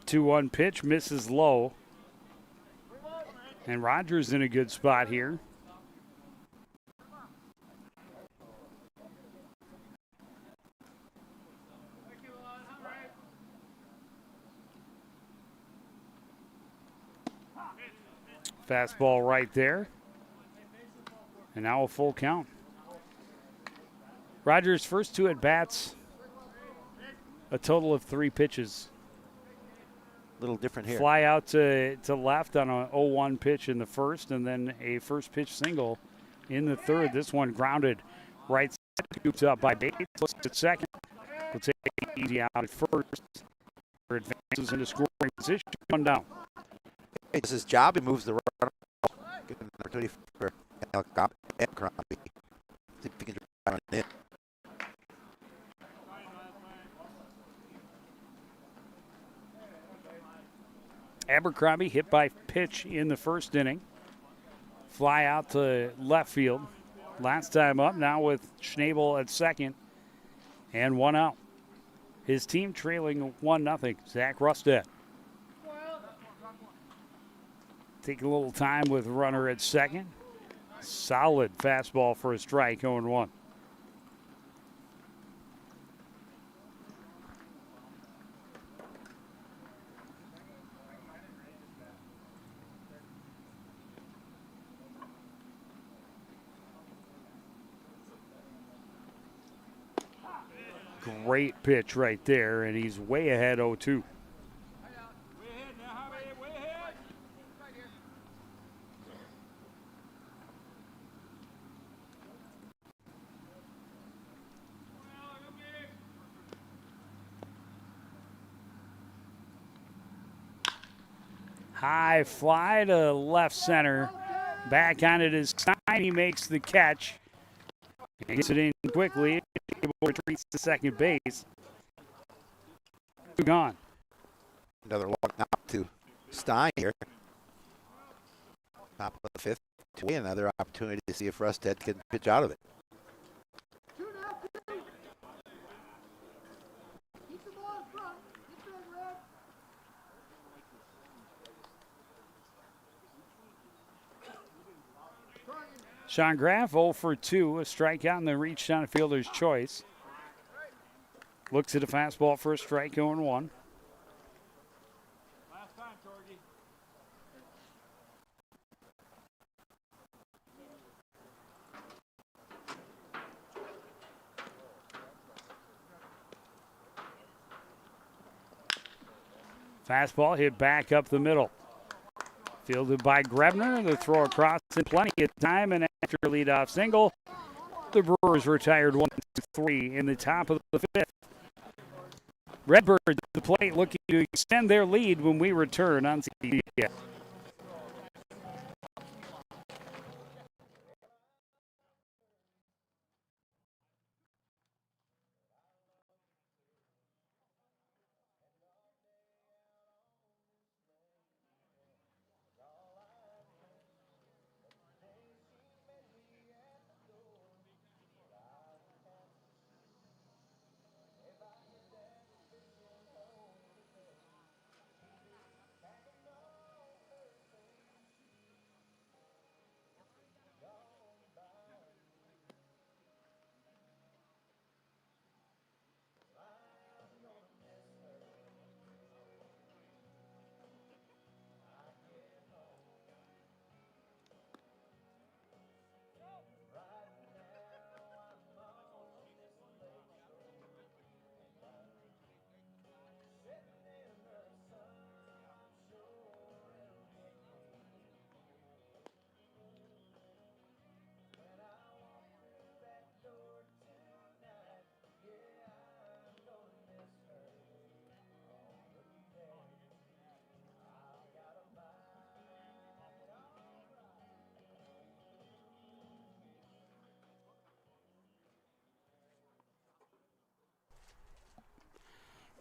Two-one pitch misses low. And Rogers in a good spot here. Fastball right there. And now a full count. Rogers' first 2 at-bats, a total of 3 pitches. A little different here. Fly out to left on a 0-1 pitch in the first, and then a first pitch single in the third. This one grounded right side, scooped up by Bates. Looks at second. Will take easy out at first. Advances into scoring position. 1 down. It's his job. He moves the runner. Get an opportunity for Abercrombie. See if he can drive it in. Abercrombie hit by pitch in the first inning. Fly out to left field. Last time up, now with Schnabel at second and 1 out. His team trailing 1-0. Zach Rustad. Taking a little time with runner at second. Solid fastball for a strike, 0-1. Great pitch right there, and he's way ahead 0-2. High fly to left center. Back on it is Stein. He makes the catch. He gets it in quickly. Able to retreat to second base. Gone. Another long knock to Stein here. Top of the fifth. Another opportunity to see if Rustad can pitch out of it. Sean Graff 0 for 2, a strikeout and then reached on a fielder's choice. Looks at a fastball for a strike, 0-1. Fastball hit back up the middle. Fielded by Grebner. The throw across in plenty of time, and after a leadoff single, the Brewers retired 1-3 in the top of the fifth. Redbirds at the plate looking to extend their lead when we return on CBS.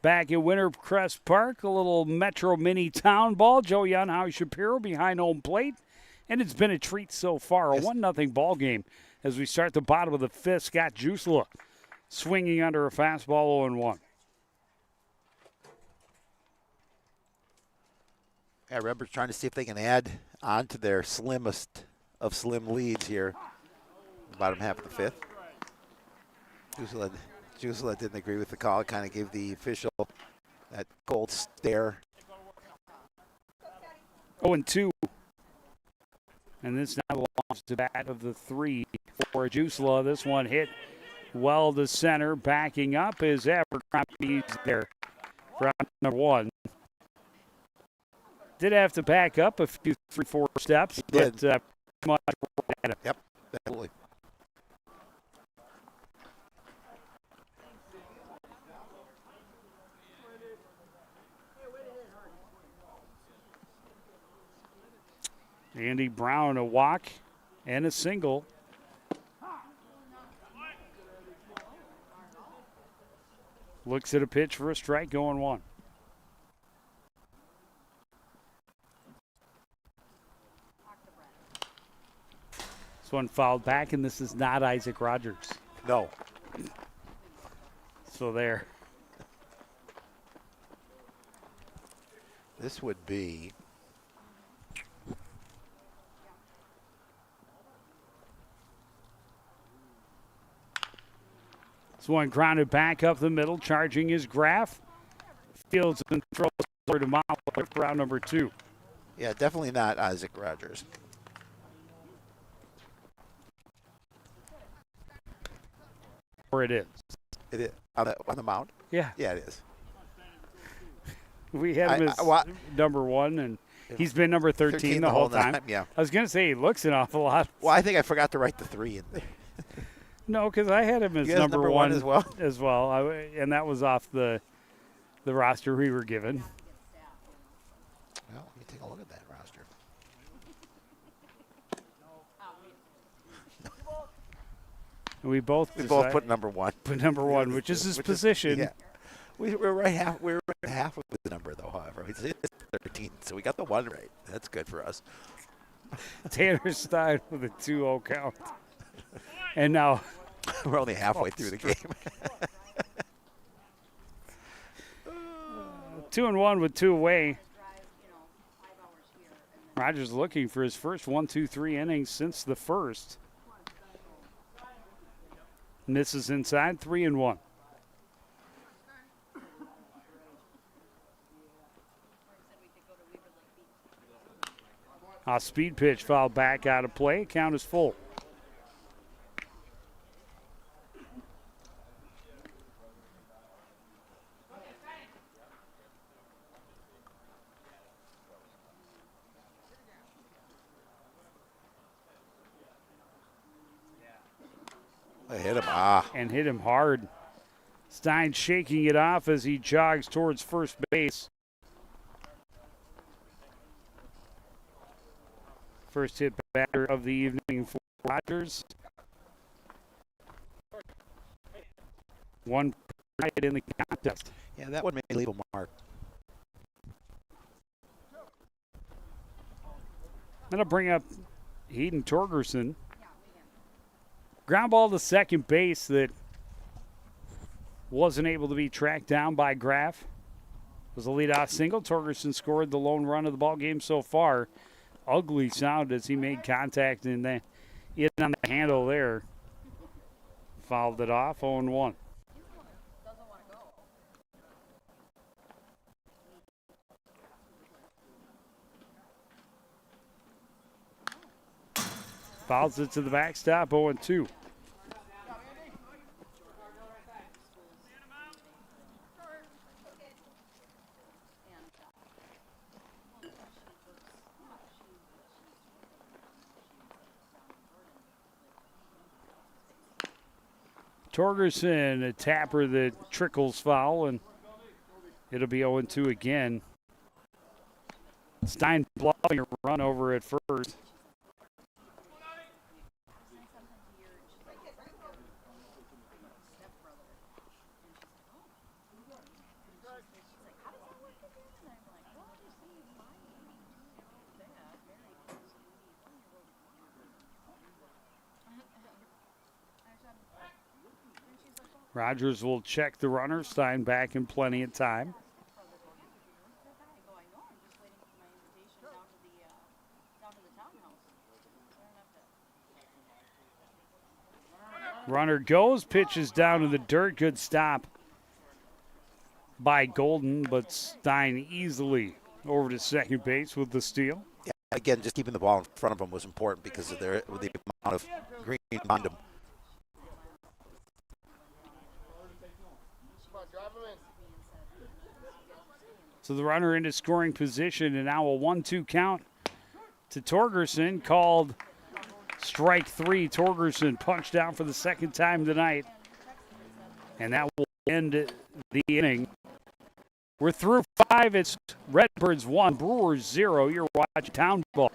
Back at Wintercrest Park, a little Metro Mini Townball. Joe Young, Howie Shapiro behind home plate. And it's been a treat so far. A 1-0 ball game as we start the bottom of the fifth. Scott Jusela swinging under a fastball 0-1. Yeah, Redbirds trying to see if they can add on to their slimmest of slim leads here. The bottom half of the fifth. Jusela didn't agree with the call. It kind of gave the official that cold stare. 0-2. And this now belongs to bat of the three for Jusela. This one hit well to center. Backing up is Abercrombie there for out number one. Did have to back up a few 3-4 steps, but much. Yep, definitely. Andy Brown a walk and a single. Looks at a pitch for a strike, going 1. This one fouled back, and this is not Isaac Rogers. No. So there. This would be this one grounded back up the middle, charging his Graf. Fields and throws over to Mahler for round number 2. Yeah, definitely not Isaac Rogers. Or it is. It is on the mound. Yeah. Yeah, it is. We had him as number 1, and he's been number 13 the whole time. Yeah. I was going to say he looks an awful lot. Well, I think I forgot to write the 3 in there. No, because I had him as number one as well. And that was off the roster we were given. Well, let me take a look at that roster. And we both put number 1. Put number 1, which is his position. Yeah. We're right half of the number though. However, it's 13, so we got the 1 right. That's good for us. Tanner Stein with a 2-0 count. And now we're only halfway through the game. 2-1 with 2 away. Rogers looking for his first 1-2-3 innings since the first. Misses inside, 3-1. A speed pitch fouled back out of play. Count is full. I hit him. And hit him hard. Stein shaking it off as he jogs towards first base. First hit batter of the evening for Rogers. 1 hit in the contest. Yeah, that one may leave a mark. That'll bring up Hayden Torgerson. Ground ball to second base that wasn't able to be tracked down by Graf. It was a leadoff single. Torgerson scored the lone run of the ball game so far. Ugly sound as he made contact and then hit on the handle there. Fouled it off, 0-1. Fouls it to the backstop, 0-2. Torgerson, a tapper that trickles foul, and it'll be 0-2 again. Stein blocking a run over at first. Rogers will check the runner. Stein back in plenty of time. Runner goes, pitches down to the dirt. Good stop by Golden, but Stein easily over to second base with the steal. Yeah, again, just keeping the ball in front of him was important because of the amount of green behind him. So the runner into scoring position, and now a 1-2 count to Torgerson, called strike 3. Torgerson punched down for the second time tonight, and that will end the inning. We're through 5. It's Redbirds 1, Brewers 0. You're watching Townball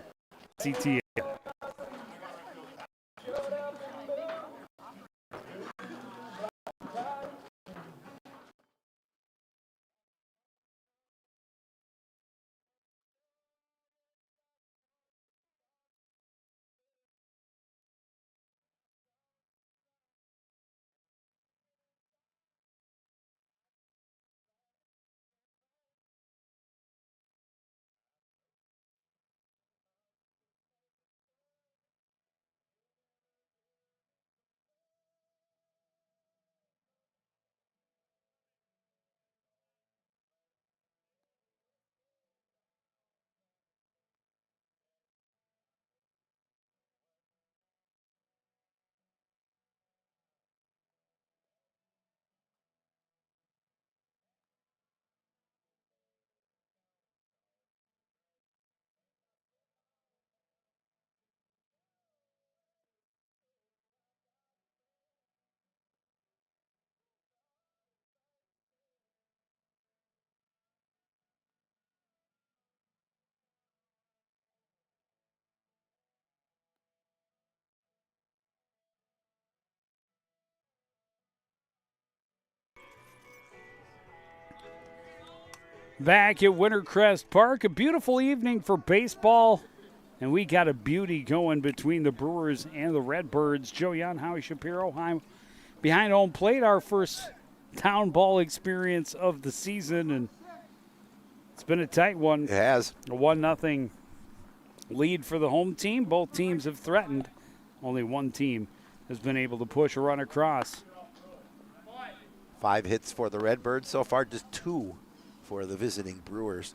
CTA. Back at Wintercrest Park, a beautiful evening for baseball, and we got a beauty going between the Brewers and the Redbirds. Joe Young, Howie Shapiro, behind home plate, our first Townball experience of the season, and it's been a tight one. It has. A 1-0 lead for the home team. Both teams have threatened. Only one team has been able to push a run across. 5 hits for the Redbirds so far, just 2 for the visiting Brewers.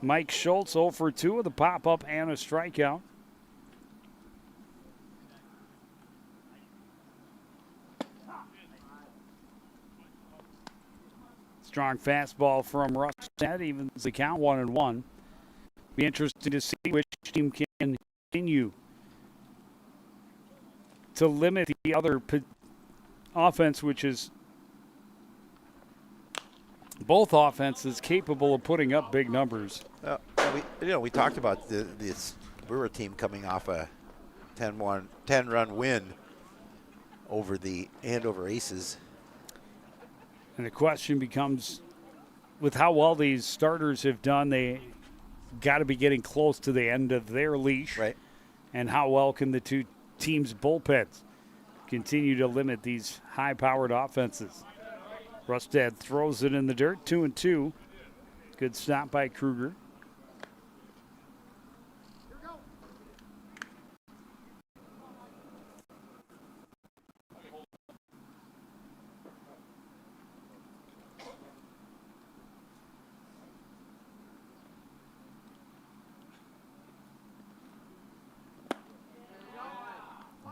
Mike Schultz 0 for 2 with a pop-up and a strikeout. Strong fastball from Rustad, evens the count 1-1. Be interesting to see which team can continue to limit the other offense, which is both offenses capable of putting up big numbers. We talked about this Brewer team coming off a 10-run win over the Andover Aces. And the question becomes, with how well these starters have done, they got to be getting close to the end of their leash. Right. And how well can the two teams' bullpens continue to limit these high-powered offenses? Rustad throws it in the dirt, 2-2. Good stop by Kruger.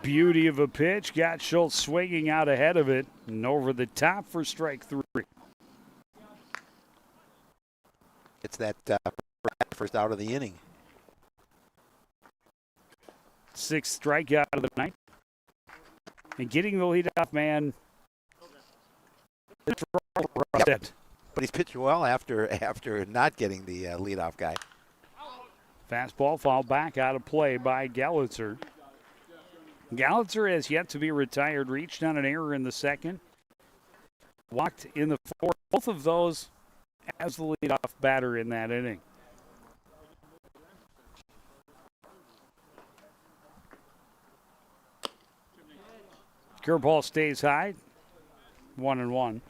Beauty of a pitch. Got Schultz swinging out ahead of it and over the top for strike 3. It's that first out of the inning. 6th strikeout of the night. And getting the leadoff man. Yep. But he's pitched well after not getting the leadoff guy. Fastball fouled back out of play by Gallitzer. Gallitzer has yet to be retired, reached on an error in the second, walked in the fourth. Both of those as the leadoff batter in that inning. Curveball stays high, 1-1.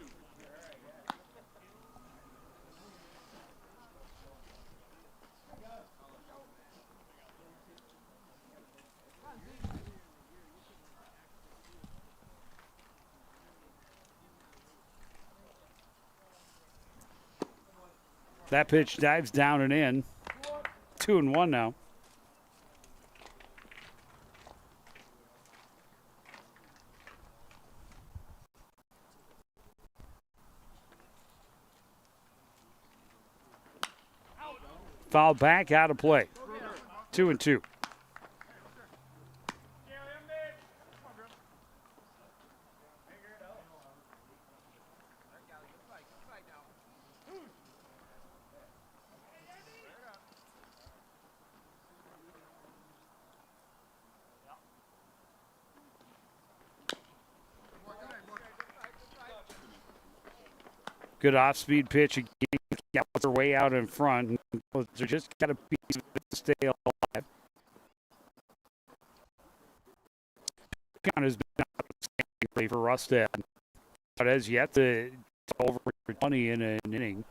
That pitch dives down and in. 2-1 now. Fouled back, out of play. 2-2. Good off-speed pitch again. Gallagher way out in front. They're just got a piece of it to stay alive. Count has been outstanding for Rustad, but has yet to over 20 in an inning.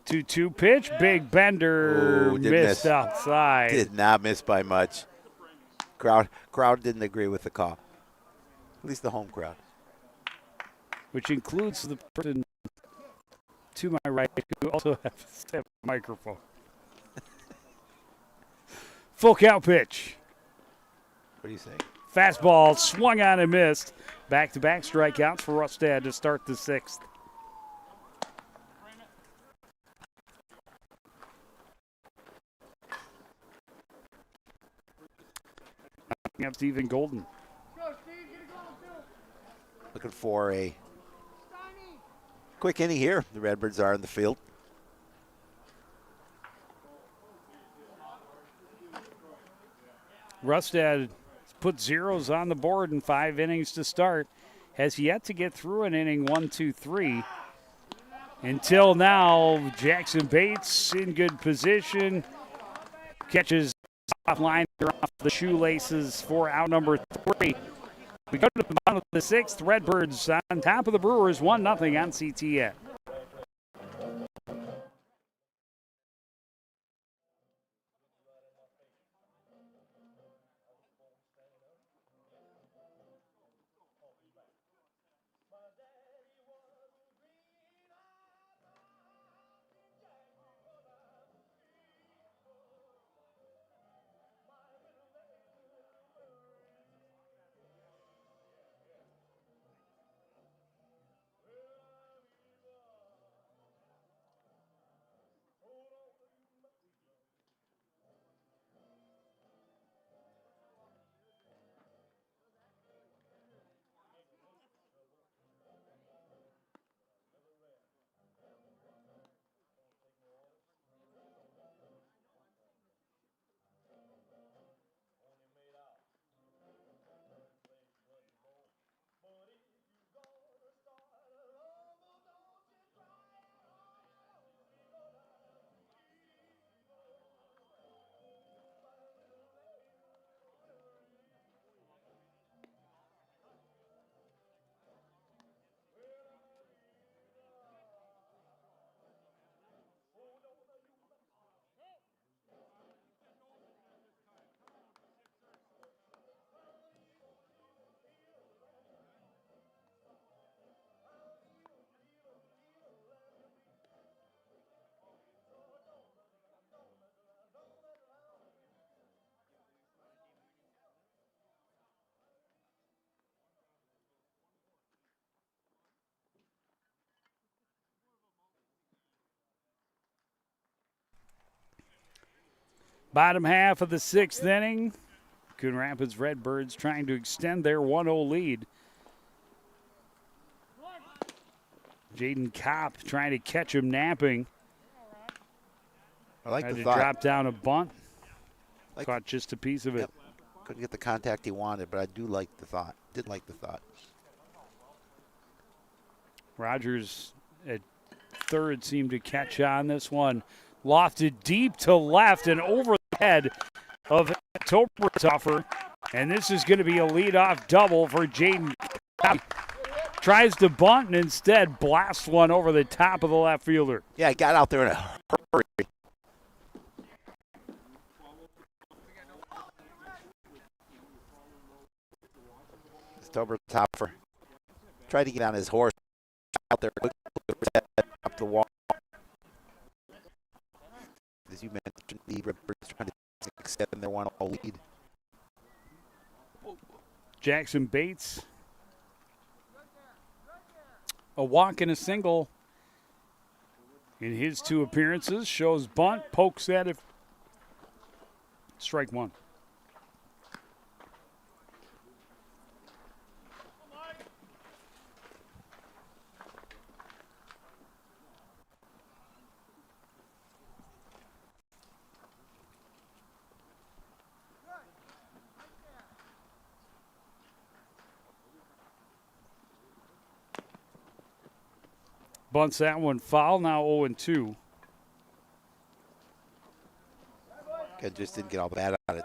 2-2 pitch, big bender, missed outside. Did not miss by much. Crowd didn't agree with the call. At least the home crowd. Which includes the person to my right who also has a microphone. Full count pitch. What do you say? Fastball swung on and missed. Back-to-back strikeouts for Rustad to start the 6th. Up Stephen Golden. Looking for a quick inning here. The Redbirds are in the field. Rustad put zeros on the board in 5 innings to start. has yet to get through an inning 1, 2, 3. Until now, Jackson Bates in good position. Catches off line off the shoelaces for out number 3. We go to the bottom of the 6th. Redbirds on top of the Brewers, 1-0 on CTN. Bottom half of the 6th inning. Coon Rapids Redbirds trying to extend their 1-0 lead. Jaden Kopp trying to catch him napping. I like Tried the to thought. drop down a bunt. Caught just a piece of it. Yep. Couldn't get the contact he wanted, but I do like the thought. Did like the thought. Rogers at third seemed to catch on this one. Lofted deep to left and over the head of Tobertoffer. And this is going to be a leadoff double for Jaden. Tries to bunt and instead blasts one over the top of the left fielder. Yeah, he got out there in a hurry. Tobertoffer tried to get on his horse out there up the wall. As you mentioned, the Redbirds trying to extend their 1-0 lead. Jackson Bates. A walk and a single in his 2 appearances. Shows bunt, pokes at it. Strike 1. Bunts that one foul, now 0-2. Just didn't get all bad on it.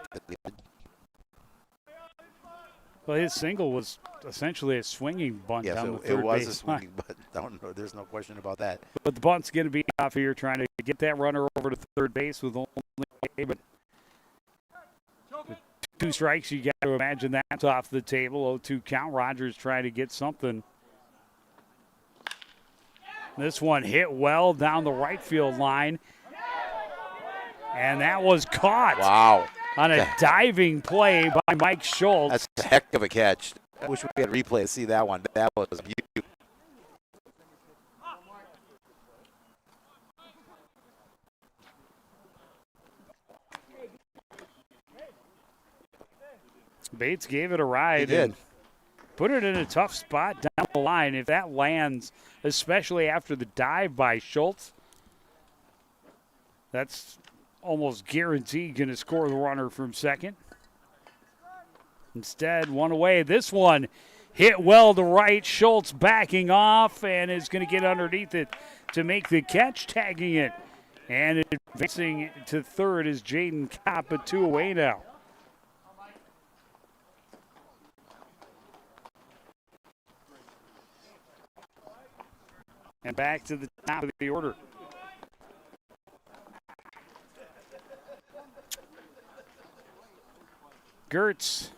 Well, his single was essentially a swinging bunt Yes, down the it third was base a swinging, but there's no question about that. But the bunt's going to be off here, trying to get that runner over to third base with only but with 2 strikes. You got to imagine that's off the table. 0-2 count. Rogers trying to get something. This one hit well down the right field line. And that was caught. Wow. On a diving play by Mike Schultz. That's a heck of a catch. I wish we had a replay to see that one. That was beautiful. Bates gave it a ride. He did. And put it in a tough spot down the line. If that lands, especially after the dive by Schultz, that's almost guaranteed going to score the runner from second. Instead, one away. This one Hit well to right. Schultz backing off and is going to get underneath it to make the catch, tagging it. And advancing to third is Jaden Kopp, but 2 away now. And back to the top of the order. Gertz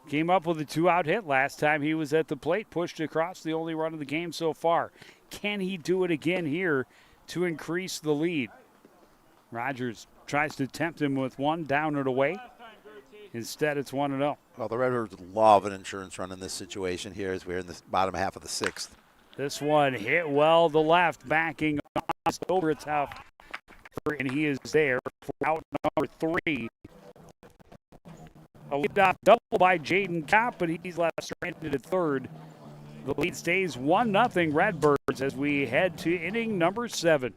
came up with a 2-out hit last time he was at the plate, pushed across, the only run of the game so far. Can he do it again here to increase the lead? Rogers tries to tempt him with one, down and away. Instead, it's 1-0. Well, the Redbirds love an insurance run in this situation here as we're in the bottom half of the 6th. This one hit well to left, backing off over tough, and he is there for out number 3. A leadoff double by Jaden Kopp, but he's left stranded at third. The lead stays 1-0 Redbirds as we head to inning number 7.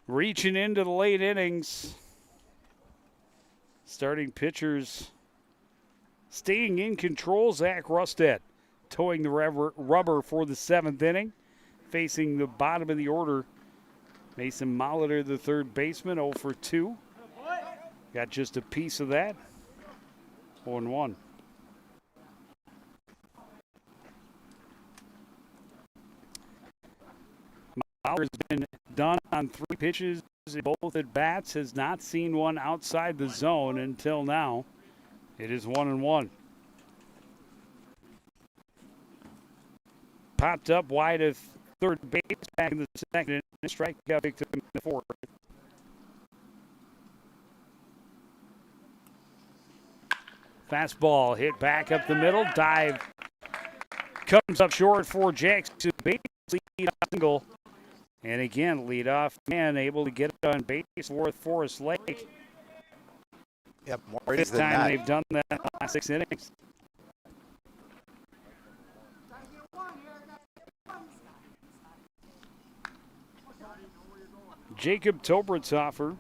Reaching into the late innings. Starting pitchers staying in control. Zach Rustad towing the rubber for the 7th inning. Facing the bottom of the order, Mason Molitor, the third baseman, 0 for 2. Got just a piece of that. 0-1. Molitor's been done on 3 pitches in both at bats, has not seen one outside the zone until now. It is 1-1. Popped up wide of third base back in the 2nd, and strikeout victim in the 4th. Fastball hit back up the middle, dive comes up short for Jackson Bates, lead single. And again, leadoff man able to get it on base for Forest Lake. Yep, more 5th than time that. they've done that in the last 6 innings. Jacob Tobertoffer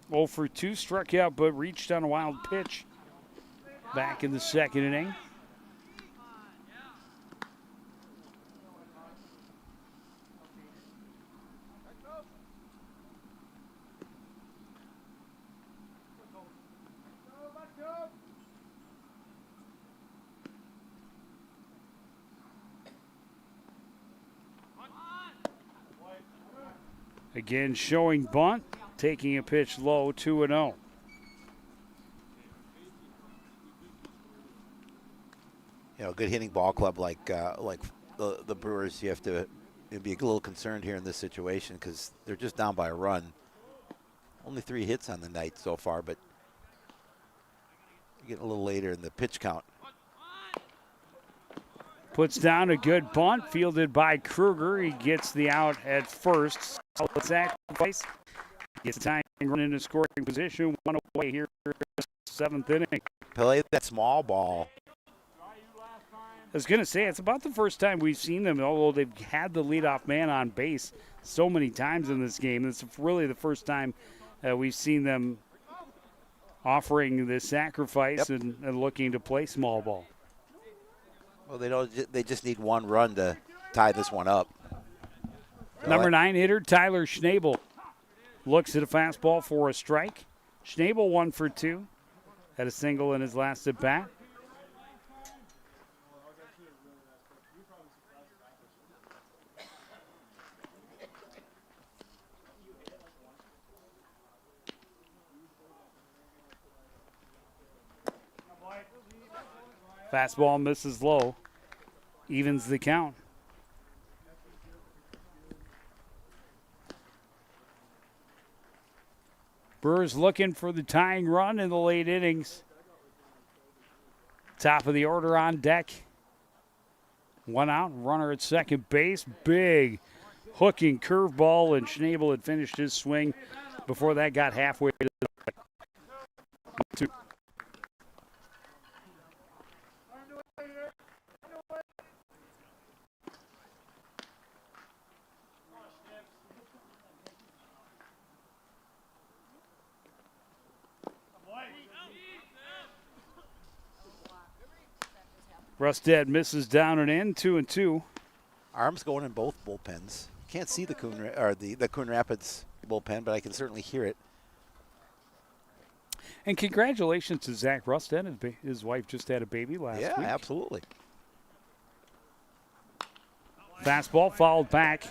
0 for 2, struck out but reached on a wild pitch back in the 2nd inning. Again, showing bunt, taking a pitch low, 2-0. You know, a good hitting ball club like the Brewers, you have to be a little concerned here in this situation because they're just down by a run. Only 3 hits on the night so far, but getting a little later in the pitch count. Puts down a good bunt, fielded by Kruger. He gets the out at first. Solid sacrifice. Gets the tying run in a scoring position. 1 away here in the 7th inning. Play that small ball. I was going to say, it's about the first time we've seen them, although they've had the leadoff man on base so many times in this game. It's really the first time we've seen them offering the sacrifice and looking to play small ball. Well, they just need one run to tie this one up. Number 9 hitter, Tyler Schnabel, looks at a fastball for a strike. Schnabel 1 for 2. Had a single in his last at bat. Fastball misses low. Evens the count. Brewers looking for the tying run in the late innings. Top of the order on deck. 1 out, runner at second base. Big hooking curveball, and Schnabel had finished his swing before that got halfway to the two. Rustad misses down and in, 2-2. Arms going in both bullpens. Can't see the Coon or the Coon Rapids bullpen, but I can certainly hear it. And congratulations to Zach Rustad. His wife just had a baby last week. Yeah, absolutely. Fastball fouled back.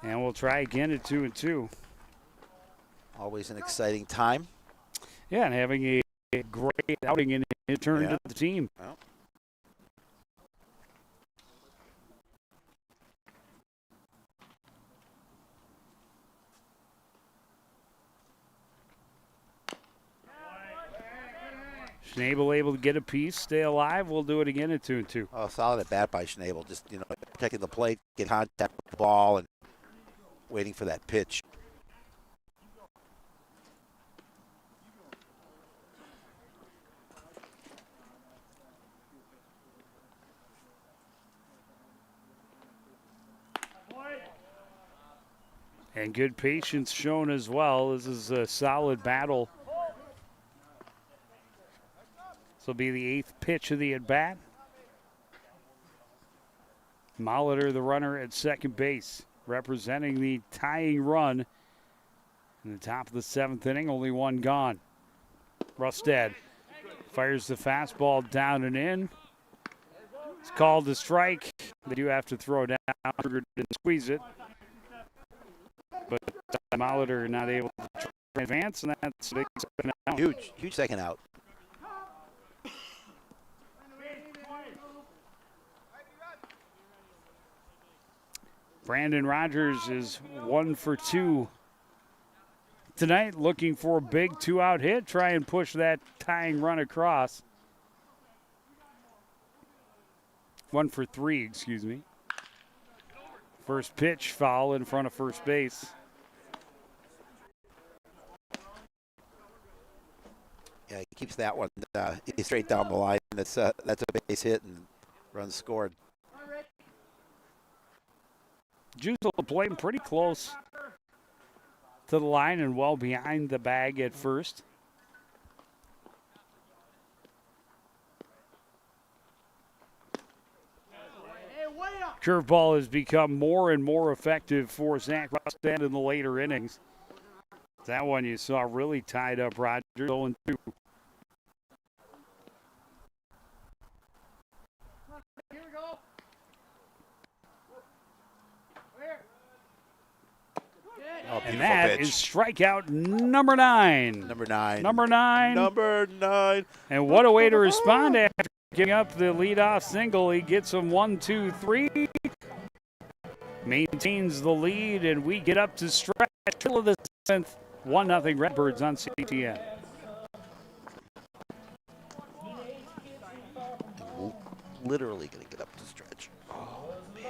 And we'll try again at 2-2. Always an exciting time. Yeah, and having a great outing in his turn to the team. Well. Schnabel able to get a piece, stay alive. We'll do it again at 2-2. Oh, solid at bat by Schnabel. Just, protecting the plate, get contact with the ball, and waiting for that pitch. And good patience shown as well. This is a solid battle. This will be the 8th pitch of the at-bat. Molitor, the runner at second base, representing the tying run in the top of the 7th inning. Only one gone. Rustad fires the fastball down and in. It's called a strike. They do have to throw down and squeeze it. But Molitor not able to advance, and that's a big second out. Huge second out. Brandon Rogers is 1 for 2 tonight, looking for a big 2-out hit, try and push that tying run across. 1 for 3, excuse me. First pitch, foul in front of first base. Yeah, he keeps that one straight down the line. That's a base hit and run scored. Juice will play him pretty close to the line and well behind the bag at first. Curveball has become more and more effective for Zach Rustad in the later innings. That one you saw really tied up Rogers 0-2. And that is strikeout number 9. Number 9. Number 9. Number 9. And what a way to respond after giving up the leadoff single. He gets him 1, 2, 3. Maintains the lead, and we get up to stretch till of the 7th. 1-0 Redbirds on CTN. Literally going to get up to stretch. Oh, man.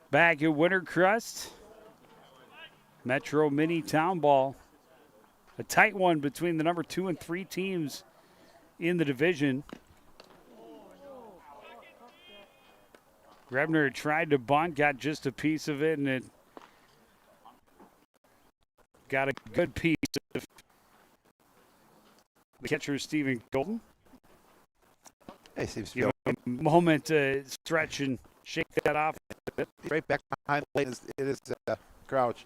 Back at Wintercrest, Metro Mini Townball. A tight one between the number 2 and 3 teams in the division. Grebner tried to bunt, got just a piece of it, and it got a good piece of the catcher, Stephen Golden. Hey, seems to Give him a moment to stretch and shake that off. right back behind the plate. It is Crouch.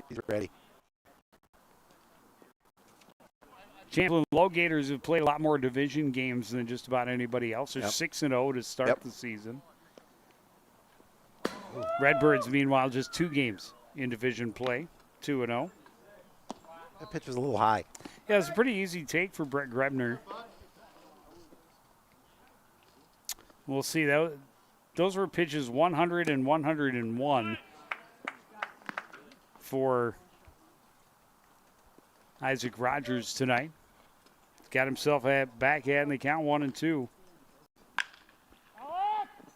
He's ready. Champlin Low Gators have played a lot more division games than just about anybody else. They're 6-0 to start the season. Redbirds, meanwhile, just 2 games in division play, 2-0. That pitch was a little high. Yeah, it's a pretty easy take for Brett Grebner. We'll see. Those were pitches 100 and 101 for Isaac Rogers tonight. Got himself a backhand. They count 1-2.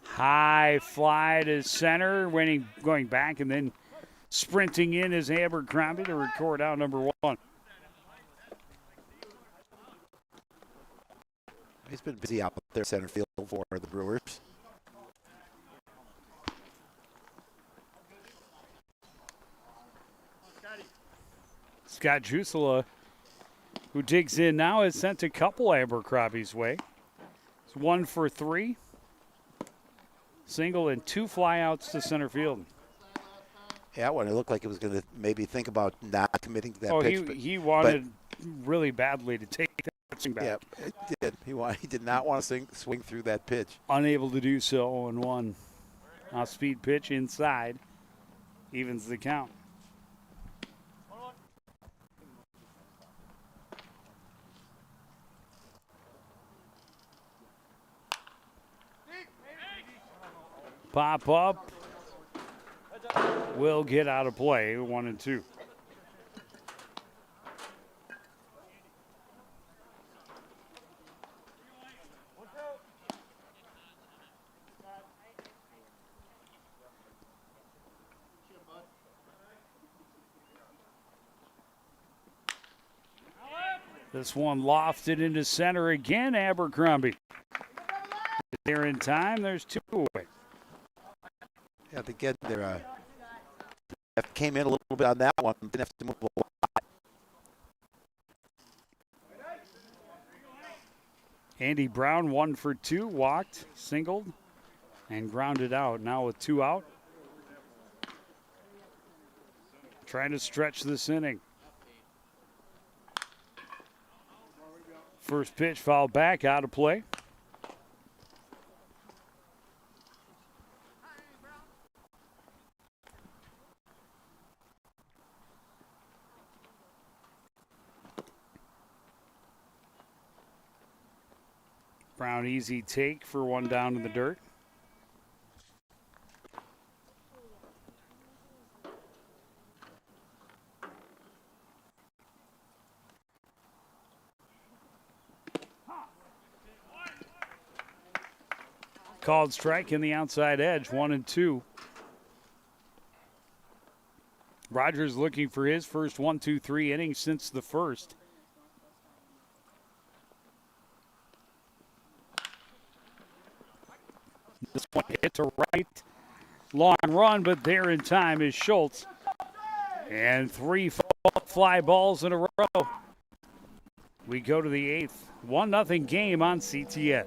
High fly to center, going back and then sprinting in is Abercrombie to record out number 1. He's been busy out there center field for the Brewers. Scott Jusela, who digs in now, has sent a couple Abercrombie's way. It's 1 for 3. Single and 2 flyouts to center field. Yeah, when it looked like it was going to maybe think about not committing to that pitch. He wanted really badly to take that swing back. Yeah, it did. He did not want to swing through that pitch. Unable to do so, 0-1. Off-speed pitch inside. Evens the count. Pop up. Will get out of play, 1-2. This one lofted into center again, Abercrombie. They're in time, there's 2 away. Yeah, to get there, came in a little bit on that one. Didn't have to move a lot. Andy Brown 1 for 2, walked, singled, and grounded out. Now with 2 out. Trying to stretch this inning. First pitch fouled back, out of play. Brown easy take for 1 down in the dirt. Called strike in the outside edge, 1-2. Rogers looking for his first 1-2-3 inning since the first. This one hit to right. Long run, but there in time is Schultz. And 3 fly balls in a row. We go to the 8th. 1-0 game on CTN.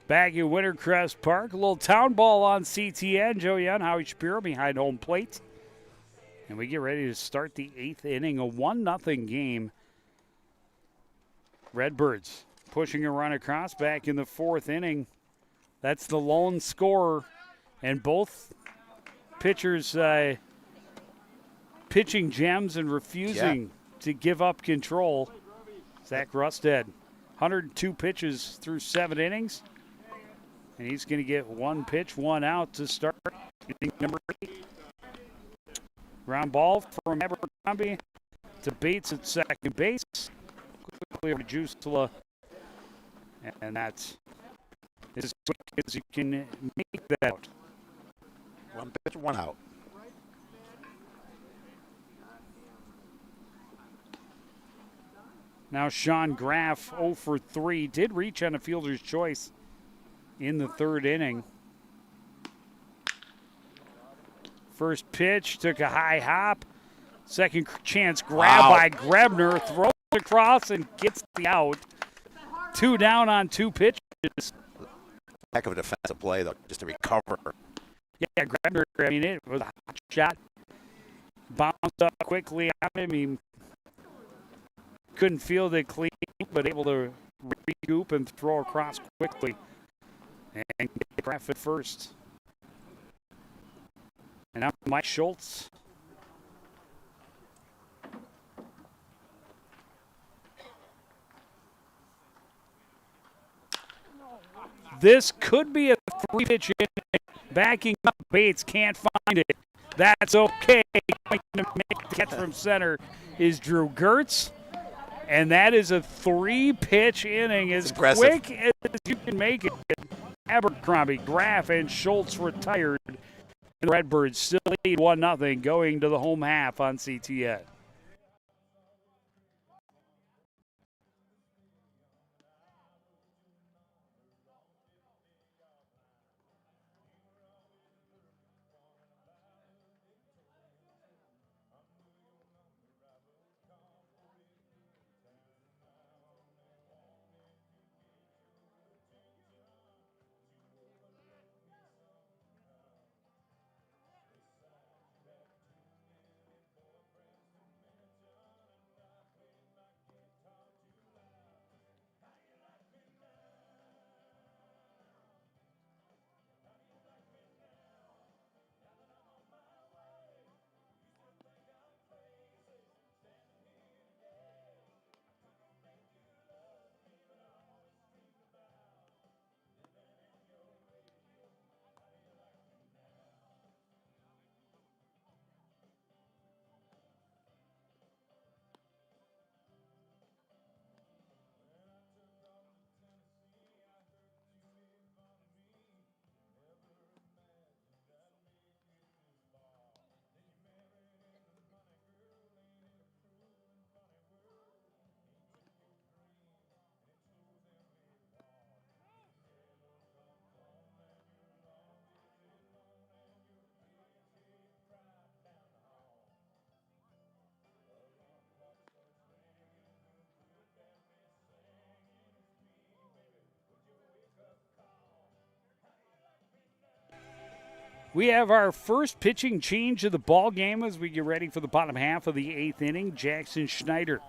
Back in Wintercrest Park, a little town ball on CTN. Joe Young, Howie Shapiro behind home plate. And we get ready to start the 8th inning, a 1-0 game. Redbirds pushing a run across back in the 4th inning. That's the lone scorer. And both pitchers pitching gems and refusing to give up control. Zach Rustad, 102 pitches through 7 innings. And he's going to get 1 pitch, 1 out to start inning number 8. Ground ball from Abercrombie to Bates at second base. Quickly over to Jusela. And that's as quick as you can make that out. 1 pitch, 1 out. Now Sean Graff, 0 for 3, did reach on a fielder's choice in the 3rd inning. First pitch, took a high hop. Second chance grab by Grebner, throws it across and gets the out. 2 down on 2 pitches. Heck of a defensive play, though, just to recover. Yeah, Grebner, I mean, it was a hot shot. Bounced up quickly on him. He couldn't field it clean, but able to recoup and throw across quickly. And get Graff at first. And now Mike Schultz. This could be a 3-pitch inning. Backing up, Bates can't find it. That's okay. Going to make the catch from center is Drew Gertz. And that is a 3-pitch inning, as quick as you can make it. Abercrombie, Graff, and Schultz retired. And the Redbirds still lead 1-0 going to the home half on CTN. We have our first pitching change of the ball game as we get ready for the bottom half of the 8th inning. Jackson Schneider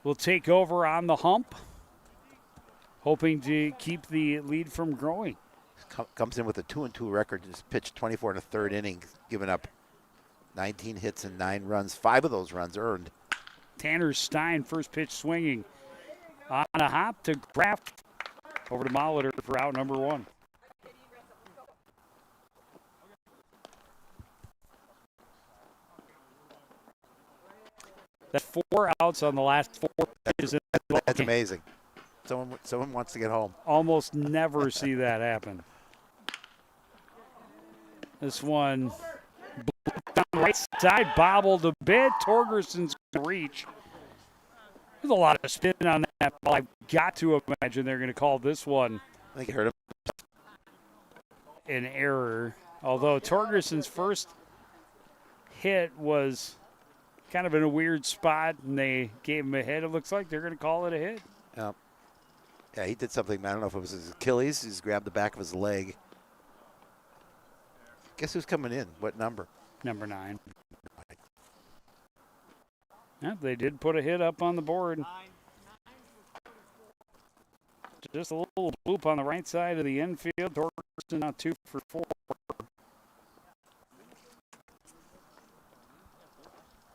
will take over on the hump, hoping to keep the lead from growing. Comes in with a 2-2 record, just pitched 24 in the 3rd inning, giving up 19 hits and 9 runs, 5 of those runs earned. Tanner Stein, first pitch swinging on a hop to Graff. Over to Molitor for out number 1. That's 4 outs on the last 4 pitches. That's amazing. Someone wants to get home. Almost never see that happen. This one down the right side, bobbled a bit. Torgerson's going to reach. There's a lot of spin on that ball. I've got to imagine they're going to call this one I think it hurt him. An error. Although Torgerson's first hit was kind of in a weird spot, and they gave him a hit. It looks like they're going to call it a hit. Yeah. Yeah, he did something. I don't know if it was his Achilles. He's grabbed the back of his leg. Guess who's coming in? What number? Number 9. Yeah, they did put a hit up on the board. Just a little loop on the right side of the infield. Torgerson now 2 for 4.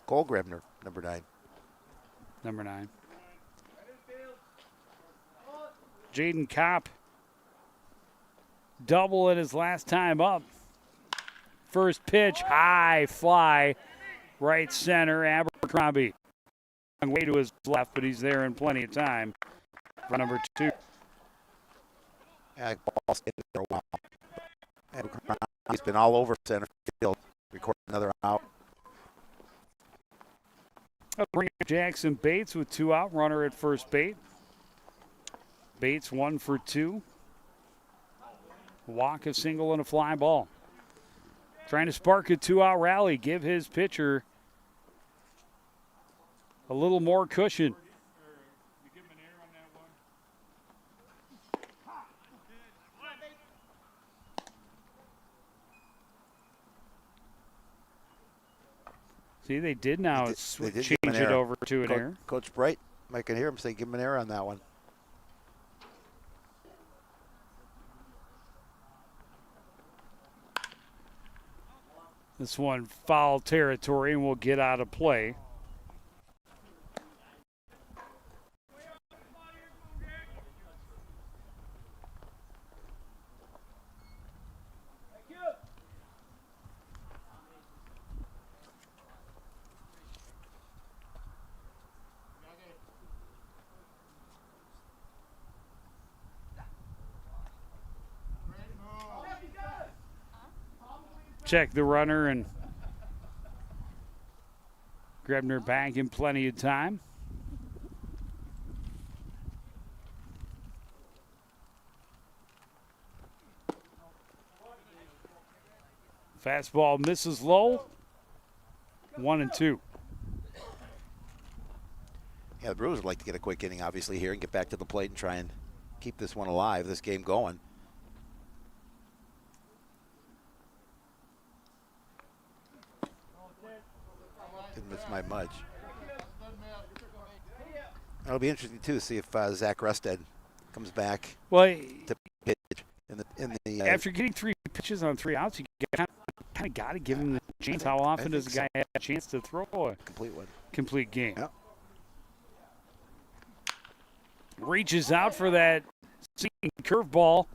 Goldgrebner, number 9. Number 9. Jaden Kopp. Double at his last time up. First pitch, high fly, right center, Abercrombie. Long way to his left, but he's there in plenty of time for number 2. Yeah, ball stayed there a while. He's been all over center field. Record another out. I'll bring up Jackson Bates with 2 out. Runner at first base. Bates 1 for 2. Walk, a single, and a fly ball. Trying to spark a 2-out rally. Give his pitcher a little more cushion. See, they did now change it over to an error. Coach Bright, I can hear him say, give him an error on that one. This one foul territory and will get out of play. Check the runner, and Grebner back in plenty of time. Fastball misses low. 1-2. Yeah, the Brewers would like to get a quick inning, obviously, here and get back to the plate and try and keep this one alive, this game going. Didn't miss my much. It'll be interesting, too, to see if Zach Rusted comes back to pitch in the after getting 3 pitches on 3 outs, you kind of got to give him the chance. How often does a guy have a chance to throw a complete game? Yep. Reaches out for that curveball.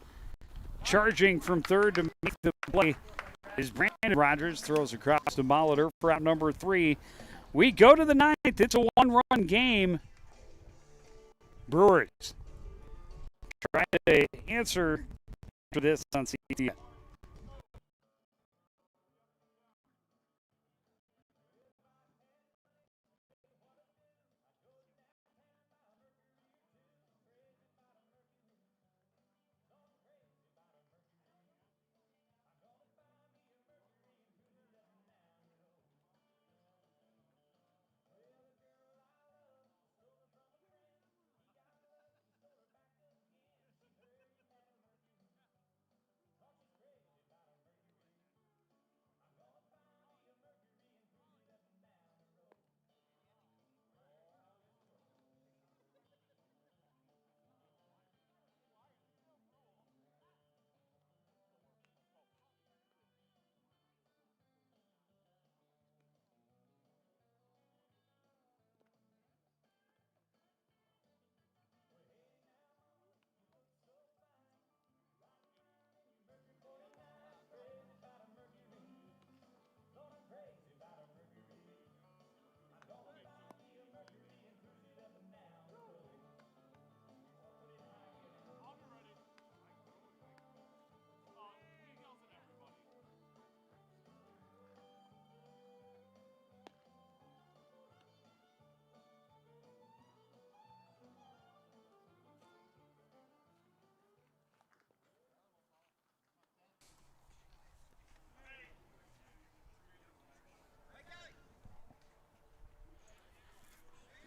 Charging from third to make the play is Brandon Rogers. Throws across to Molitor for out number 3. We go to the 9th. It's a 1-run game. Brewers try to answer for this on CTN.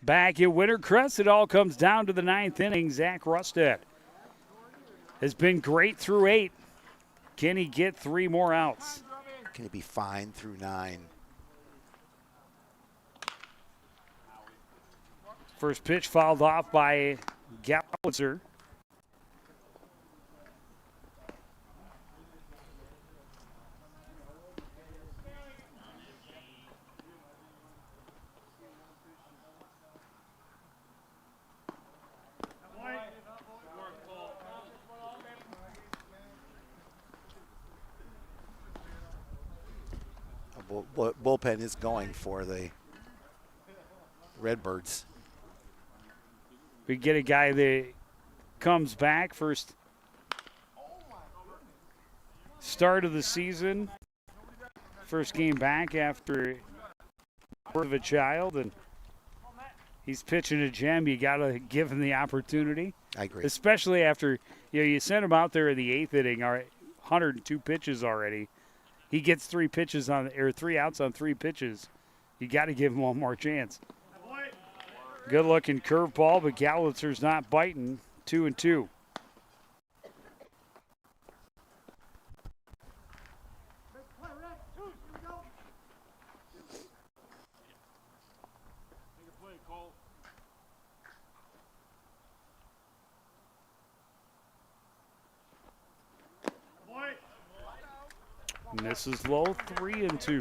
Back at Wintercrest, it all comes down to the 9th inning. Zach Rustad has been great through 8. Can he get 3 more outs? Can he be fine through 9? First pitch fouled off by Gallitzer. Bullpen is going for the Redbirds. We get a guy that comes back first start of the season, first game back after birth of a child, and he's pitching a gem. You got to give him the opportunity. I agree. Especially after you sent him out there in the 8th inning, 102 pitches already. He gets 3 outs on 3 pitches. You got to give him one more chance. Good looking curveball, but Gallitzer's not biting. 2-2. Misses low, 3-2.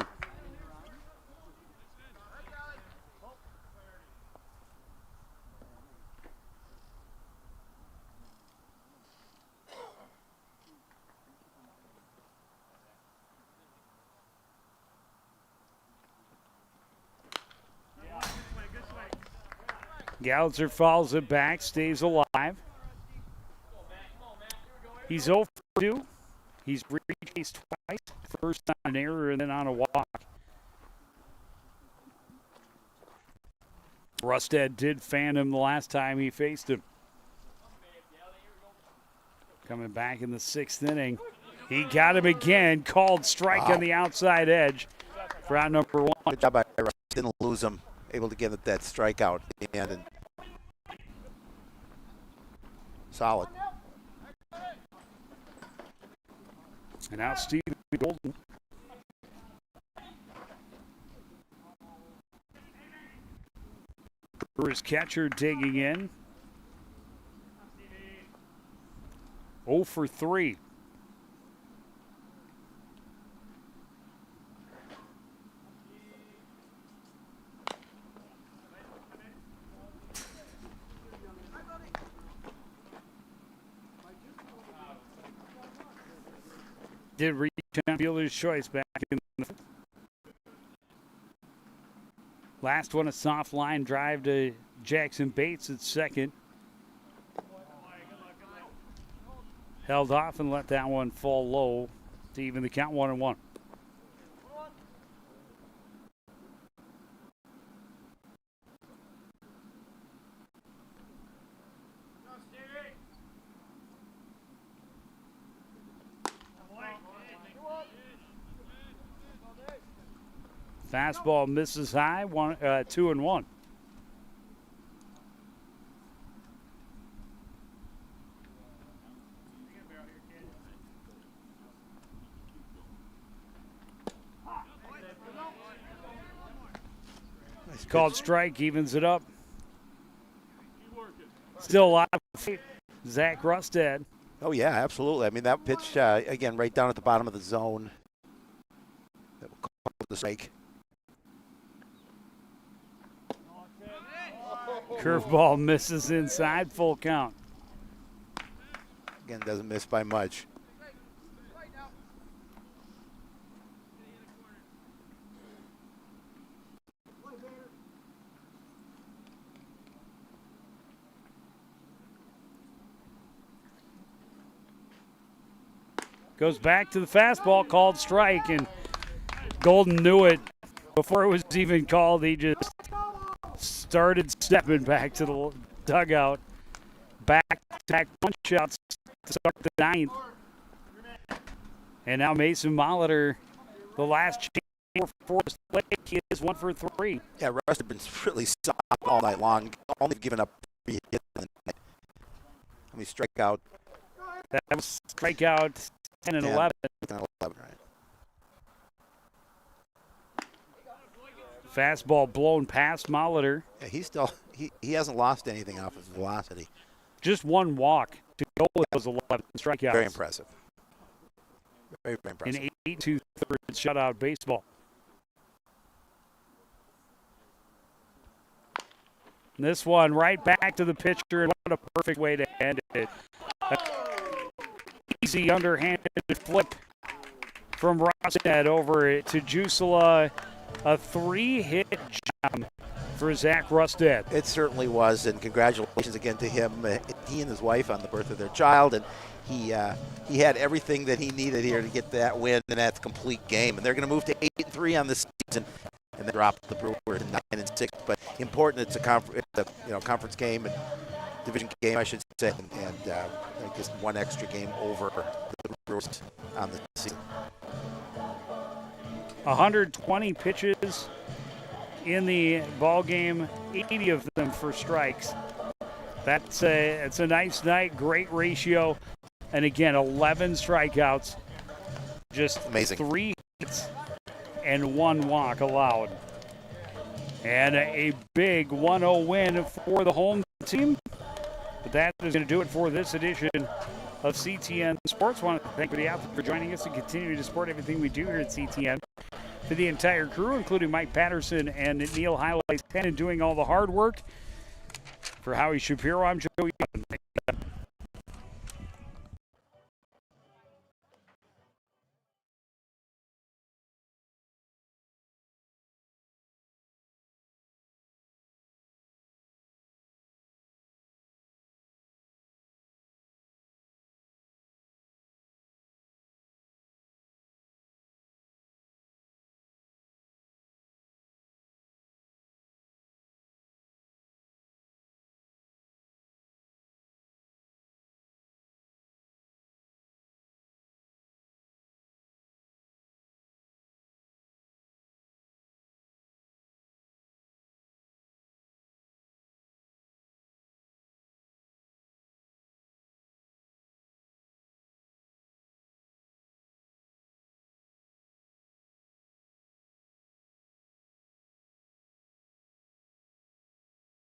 Gallitzer fouls it back, stays alive. He's 0 for 2. He's re-chased twice, first on an error and then on a walk. Rustad did fan him the last time he faced him. Coming back in the 6th inning. He got him again, called strike on the outside edge for out number 1. Good job by Russ. Didn't lose him. Able to get that strikeout at the end. And solid. And now Steve Golden. For his catcher digging in. 0 for 3. Did reach on fielder's choice back in the last one, a soft line drive to Jackson Bates at second. Held off and let that one fall low to even the count 1-1. Fastball misses high, 2-1. Nice Called pitch. strike, evens it up. Still alive. Zach Rustad. Oh, yeah, absolutely. I mean, that pitch, again, right down at the bottom of the zone. That will call the strike. Curveball misses inside, full count. Again, doesn't miss by much. Goes back to the fastball, called strike, and Golden knew it before it was even called. He just started stepping back to the dugout. Back punch outs to start the 9th. And now Mason Molitor, the last for Forest Lake. He is 1 for 3. Yeah, Russ had been really soft all night long. Only given up 3 hits in the night. Let me strike out. That was strikeout 10 and 11. 10 and 11, right. Fastball blown past Molitor. Yeah, he hasn't lost anything off his velocity. Just 1 walk to go with those 11 strikeouts. Very impressive. Very, very impressive. In 8 2/3 shutout baseball. And this one right back to the pitcher, and what a perfect way to end it. Easy underhanded flip from Rostad over to Jusela. A 3-hit job for Zach Rustad. It certainly was, and congratulations again to him. He and his wife on the birth of their child, and he had everything that he needed here to get that win and that complete game. And they're going to move to 8-3 on this season, and then drop the Brewers to 9-6. But important, it's a conference game and division game, I should say, and just 1 extra game over the Brewers on the season. 120 pitches in the ball game, 80 of them for strikes. It's a nice night, great ratio, and again 11 strikeouts, just amazing. 3 hits and 1 walk allowed, and a big 1-0 win for the home team. But that is going to do it for this edition of CTN Sports. I want to thank the athletes for joining us and continuing to support everything we do here at CTN. To the entire crew, including Mike Patterson and Neil Highlights 10, and doing all the hard work. For Howie Shapiro, I'm Joey.